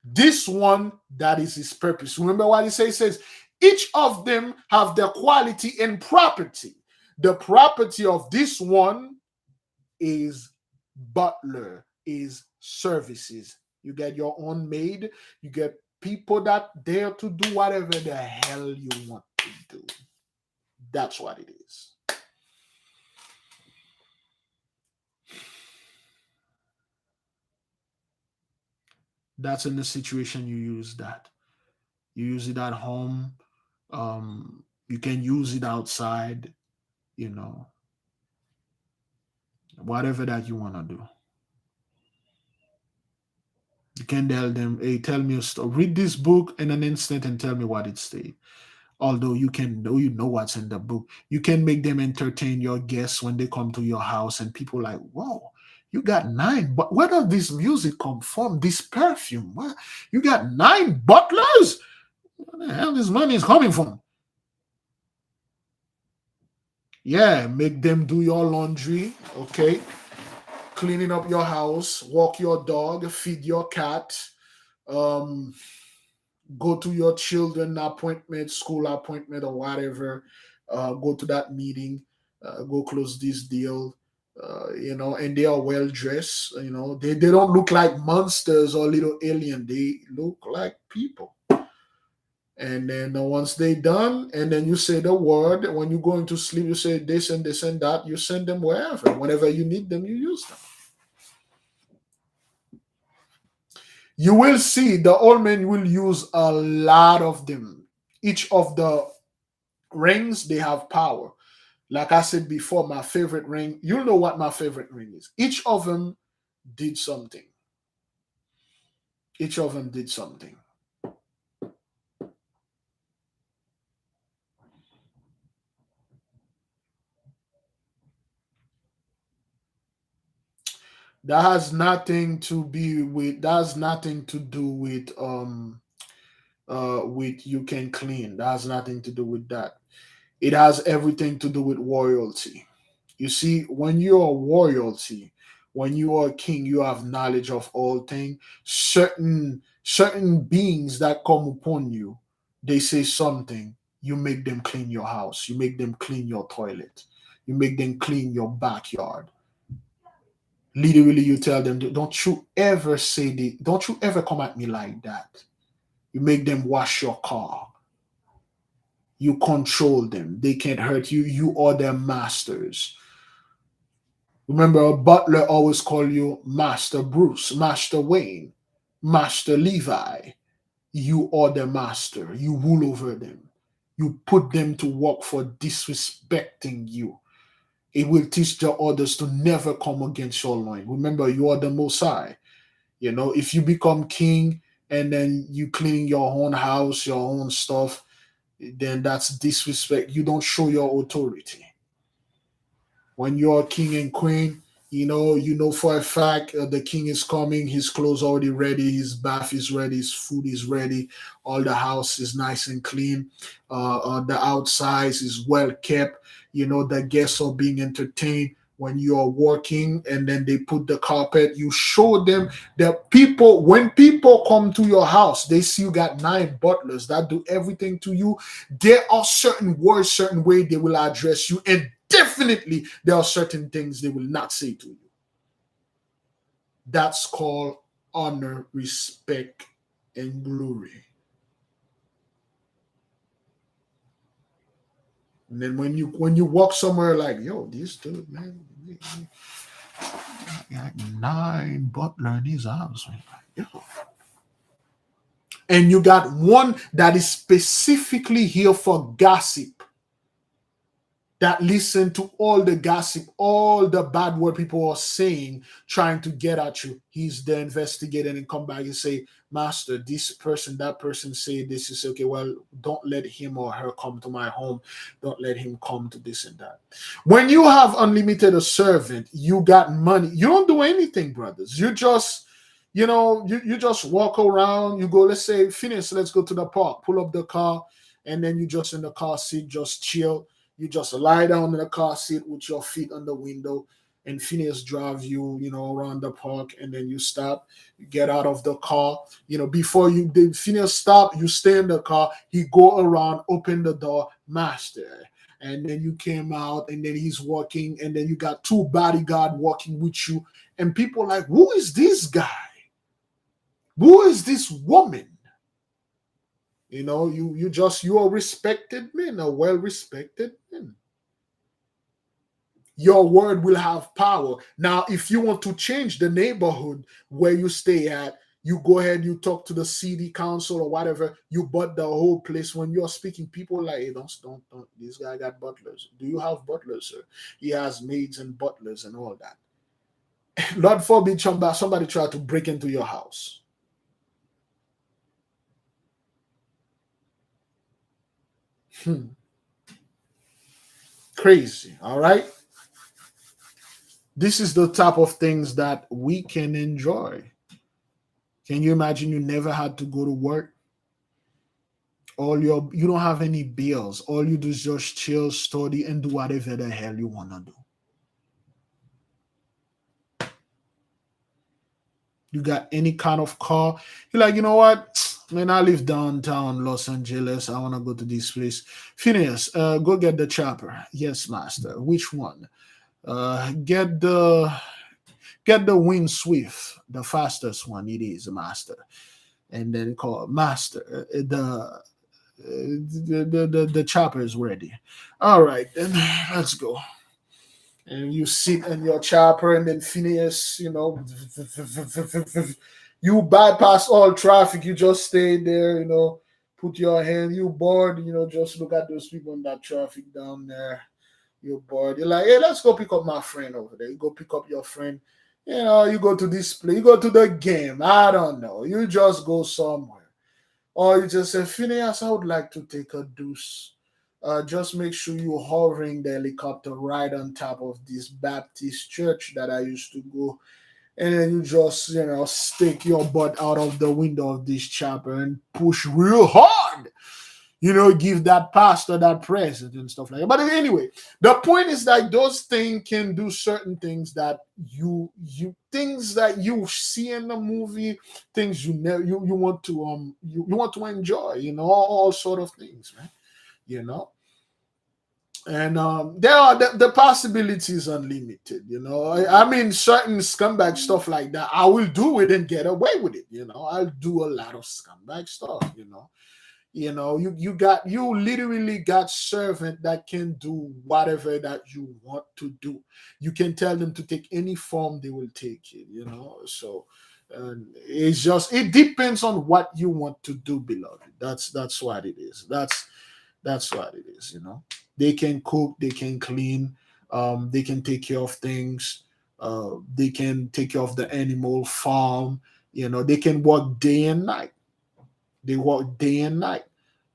This one, that is his purpose. Remember what he says? He says, each of them have their quality and property. The property of this one is butler, is services. You get your own maid, you get people that dare to do whatever the hell you want to do. That's what it is. That's in the situation you use that. You use it at home. You can use it outside, you know, whatever that you want to do. You can tell them, hey, tell me a story. Read this book in an instant and tell me what it states. Although you can know, you know what's in the book. You can make them entertain your guests when they come to your house, and people like, whoa, you got 9, but where does this music come from? This perfume? What? You got 9 butlers? Where the hell this money is coming from? Yeah, make them do your laundry, okay? Cleaning up your house, walk your dog, feed your cat, um, go to your children appointment, school appointment, or whatever. Go to that meeting, go close this deal. And they are well dressed. They don't look like monsters or little alien. They look like people. And then once they done, and then you say the word. When you go into sleep, you say this and that. You send them wherever. Whenever you need them, you use them. You will see the old man will use a lot of them. Each of the rings, they have power. Like I said before, my favorite ring, you'll know what my favorite ring is. Each of them did something. Each of them did something. That has nothing to be with, that has nothing to do with you can clean. That has nothing to do with that. It has everything to do with royalty. You see, when you are royalty, when you are a king, you have knowledge of all things. Certain beings that come upon you, they say something. You make them clean your house. You make them clean your toilet. You make them clean your backyard. Literally, you tell them, "Don't you ever say the, don't you ever come at me like that." You make them wash your car. You control them. They can't hurt you. You are their masters. Remember, a butler always call you Master Bruce, Master Wayne, Master Levi. You are the master. You rule over them. You put them to work for disrespecting you. It will teach the others to never come against your line. Remember, you are the Most High. You know, if you become king and then you cleaning your own house, your own stuff, then that's disrespect. You don't show your authority. When you're king and queen, you know for a fact the king is coming. His clothes already ready, his bath is ready, his food is ready, all the house is nice and clean. The outside is well kept. The guests are being entertained. When you are working and then they put the carpet, you show them that people, when people come to your house, they see you got 9 butlers that do everything to you. There are certain words, certain way they will address you, and definitely there are certain things they will not say to you. That's called honor, respect, and glory. And then when you walk somewhere like, yo, this dude, man, he got 9 butler in his house. Man. Like, yo. And you got one that is specifically here for gossip, that listen to all the gossip, all the bad word people are saying, trying to get at you. He's there investigating and come back and say, Master, this person, that person say this. You say, okay, well, don't let him or her come to my home. Don't let him come to this and that. When you have unlimited a servant, you got money. You don't do anything, brothers. You just, you just walk around. You go, let's say, finish, let's go to the park, pull up the car, and then you just in the car seat, just chill. You just lie down in the car seat with your feet on the window, and Phineas drive you, around the park, and then you stop. You get out of the car. Before Phineas stop, you stay in the car. He go around, open the door, Master, and then you came out, and then he's walking, and then you got 2 bodyguard walking with you, and people like, who is this guy? Who is this woman? You are a respected man, a well respected man. Your word will have power. Now, if you want to change the neighborhood where you stay at, you go ahead, you talk to the city council or whatever, you bought the whole place. When you're speaking, people like, hey, don't, this guy got butlers. Do you have butlers, sir? He has maids and butlers and all that. Lord forbid somebody try to break into your house. Crazy, all right? This is the type of things that we can enjoy. Can you imagine you never had to go to work? You don't have any bills. All you do is just chill, study, and do whatever the hell you wanna do. You got any kind of car. You're like, you know what? Man, I live downtown Los Angeles. I wanna go to this place. Phineas, go get the chopper. Yes, master. Which one? Get the Wind Swift, the fastest one. It is, master. And then call master. The chopper is ready. All right, then let's go. And you sit in your chopper, and then Phineas, you bypass all traffic. You just stay there, put your hand. You bored, just look at those people in that traffic down there. You're bored. You're like, hey, let's go pick up my friend over there. You go pick up your friend. You go to this place. You go to the game. I don't know. You just go somewhere. Or you just say, Phineas, I would like to take a deuce. Just make sure you're hovering the helicopter right on top of this Baptist church that I used to go. And then you just, stick your butt out of the window of this chopper and push real hard. Give that pastor that present and stuff like that. But anyway, the point is that those things can do certain things that things that you see in the movie, things you never you want to you want to enjoy, all sort of things, man. You know. And there are the possibilities unlimited, I mean, certain scumbag stuff like that, I will do it and get away with it, I'll do a lot of scumbag stuff, you literally got servant that can do whatever that you want to do. You can tell them to take any form, they will take it, so it depends on what you want to do, beloved. That's what it is. That's what it is, They can cook, they can clean, they can take care of things, they can take care of the animal farm, they can work day and night. They work day and night,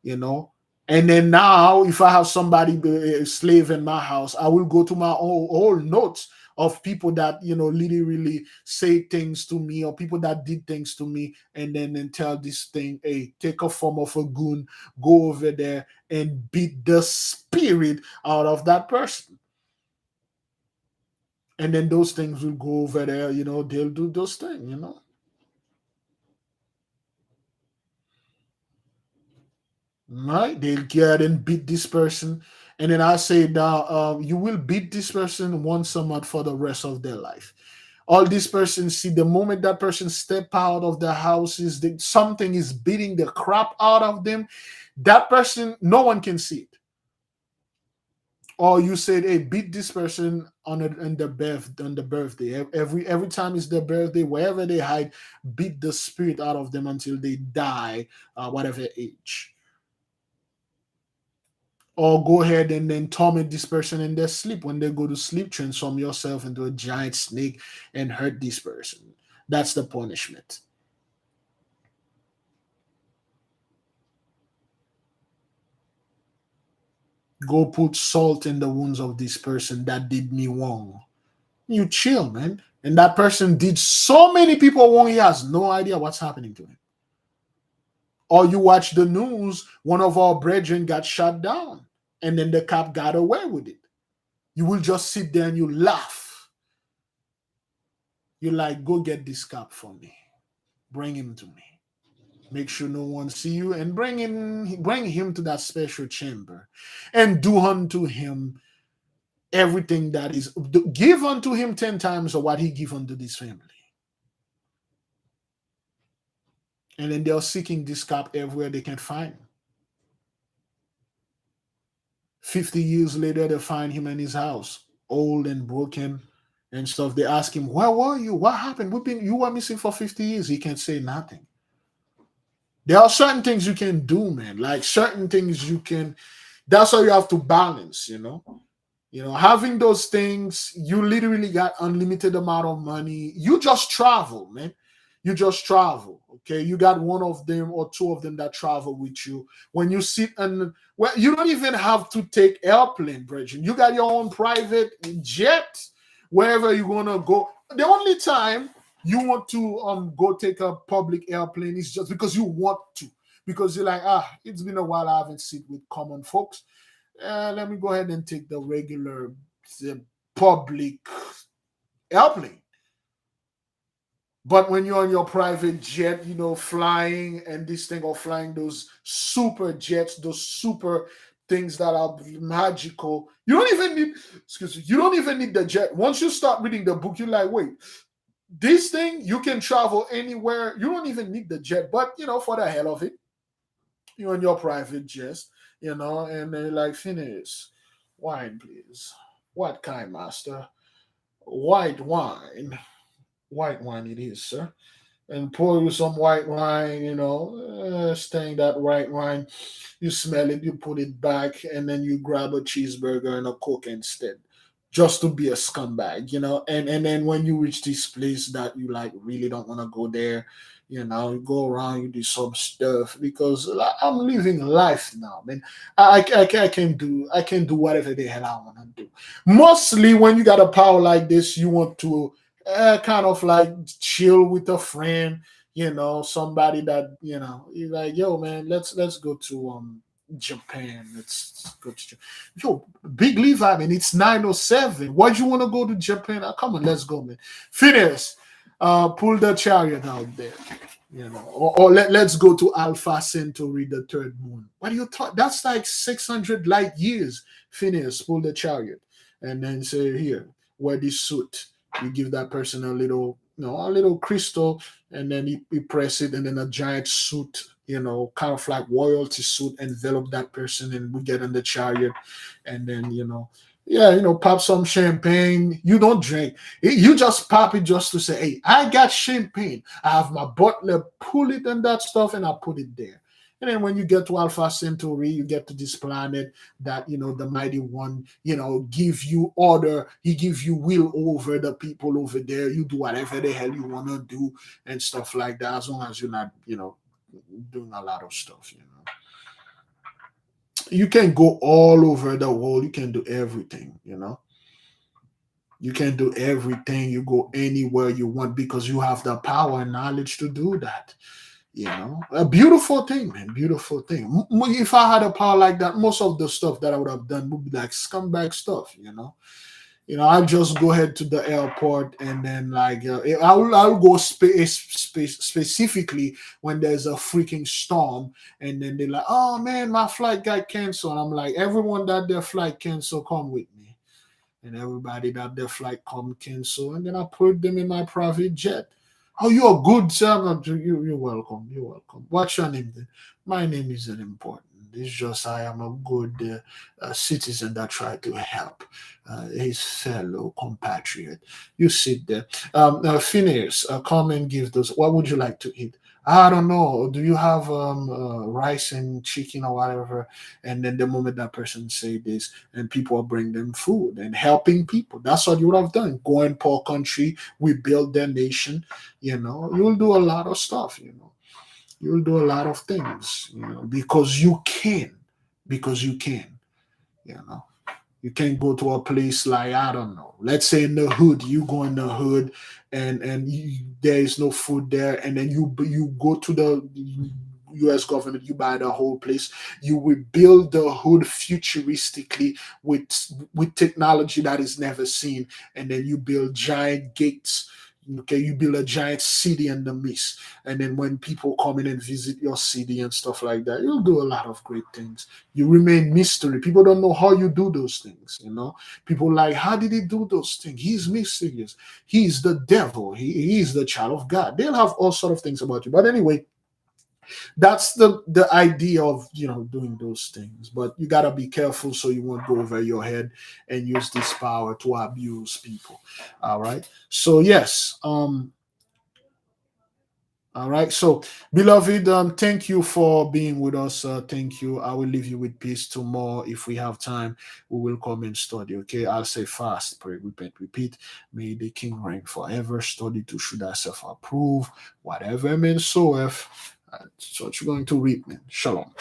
you know. And then now, if I have somebody, a slave in my house, I will go to my old notes of people that, literally say things to me, or people that did things to me, and then tell this thing, hey, take a form of a goon, go over there and beat the spirit out of that person. And then those things will go over there, they'll do those things. Right? They'll get and beat this person. And then I say now, you will beat this person once a month for the rest of their life. All these persons see the moment that person step out of the house is that something is beating the crap out of them. That person, no one can see it. Or you said, "Hey, beat this person on the birthday. Every time it's their birthday, wherever they hide, beat the spirit out of them until they die, whatever age." Or go ahead and then torment this person in their sleep. When they go to sleep, transform yourself into a giant snake and hurt this person. That's the punishment. Go put salt in the wounds of this person that did me wrong. You chill, man. And that person did so many people wrong, he has no idea what's happening to him. Or you watch the news, one of our brethren got shot down, and then the cop got away with it. You will just sit there and you laugh. You're like, go get this cop for me. Bring him to me. Make sure no one see you, and bring him to that special chamber and do unto him everything that is, give unto him 10 times of what he give unto this family. And then they're seeking this cop everywhere they can find him. 50 years later, they find him in his house, old and broken and stuff. They ask him, where were you? What happened? You were missing for 50 years. He can't say nothing. There are certain things you can do, man. Like certain things you can, that's how you have to balance, having those things, you literally got unlimited amount of money. You just travel, man. You just travel. Okay. You got one of them or two of them that travel with you. When you sit and, well, you don't even have to take airplane, Bridget. You got your own private jet wherever you're gonna go. The only time you want to go take a public airplane is just because you want to. Because you're like, it's been a while I haven't sit with common folks. Let me go ahead and take the regular public airplane. But when you're on your private jet, flying and this thing, or flying those super jets, those super things that are magical, you don't even need, you don't even need the jet. Once you start reading the book, you're like, wait, this thing, you can travel anywhere. You don't even need the jet, but for the hell of it, You're in your private jet, and they're like, Phineas, wine, please. What kind, master? White wine. White wine it is, sir. And pour you some white wine, stain that white wine. You smell it, you put it back, and then you grab a cheeseburger and a Coke instead. Just to be a scumbag. And then when you reach this place that you like really don't want to go there, you go around, you do some stuff because like, I'm living life now, man. I can do whatever the hell I want to do. Mostly when you got a power like this, you want to kind of like chill with a friend, somebody that you're like, yo, man, let's go to Japan. Let's go to yo, Big Levi, man. It's 9:07. Why'd you want to go to Japan? Come on, let's go, man. Phineas, pull the chariot out there. Or let's go to Alpha Centauri, the third moon. What do you talk? That's like 600 light years. Phineas, pull the chariot, and then say, here, wear this suit. You give that person a little crystal, and then you press it, and then a giant suit, kind of like royalty suit, envelop that person, and we get in the chariot, and then yeah, pop some champagne. You don't drink. You just pop it just to say, hey, I got champagne. I have my butler pull it and that stuff, and I put it there. And then when you get to Alpha Centauri, you get to this planet that, the mighty one, give you order. He gives you will over the people over there. You do whatever the hell you want to do and stuff like that, as long as you're not, doing a lot of stuff. You can go all over the world. You can do everything. You can do everything. You go anywhere you want because you have the power and knowledge to do that. A beautiful thing, man. Beautiful thing. If I had a power like that, most of the stuff that I would have done would be like scumbag stuff. I'll just go ahead to the airport and then like I'll go specifically when there's a freaking storm, and then they're like, oh man, my flight got canceled. I'm like, everyone that their flight canceled, come with me, and everybody that their flight come cancel, and then I put them in my private jet. Oh, you're a good sir. You're welcome. You're welcome. What's your name then? My name isn't important. It's just I am a good citizen that try to help his fellow compatriot. You sit there. Phineas, come and give those. What would you like to eat? I don't know. Do you have rice and chicken or whatever? And then the moment that person say this, and people bring them food and helping people. That's what you would have done. Go in poor country, we build their nation. You'll do a lot of stuff. You'll do a lot of things. Because you can. Because you can. You know. You can go to a place like, I don't know. Let's say in the hood, you go in the hood, and there is no food there, and then you go to the U.S. government, you buy the whole place, you will build the hood futuristically with technology that is never seen, and then you build giant gates. Okay, you build a giant city in the mist, and then when people come in and visit your city and stuff like that, you'll do a lot of great things. You remain mystery. People don't know how you do those things. People like, how did he do those things? He's mysterious. He's the devil. He's the child of God. They'll have all sort of things about you. But anyway, that's the idea of doing those things. But you gotta be careful so you won't go over your head and use this power to abuse people. All right. So yes. All right. So, beloved, thank you for being with us. Thank you. I will leave you with peace. Tomorrow, if we have time, we will come and study. Okay. I'll say fast, pray, repent, repeat. May the King reign forever. Study to show thyself approve. Whatever man soweth, that's what you're going to reap, man. Shalom.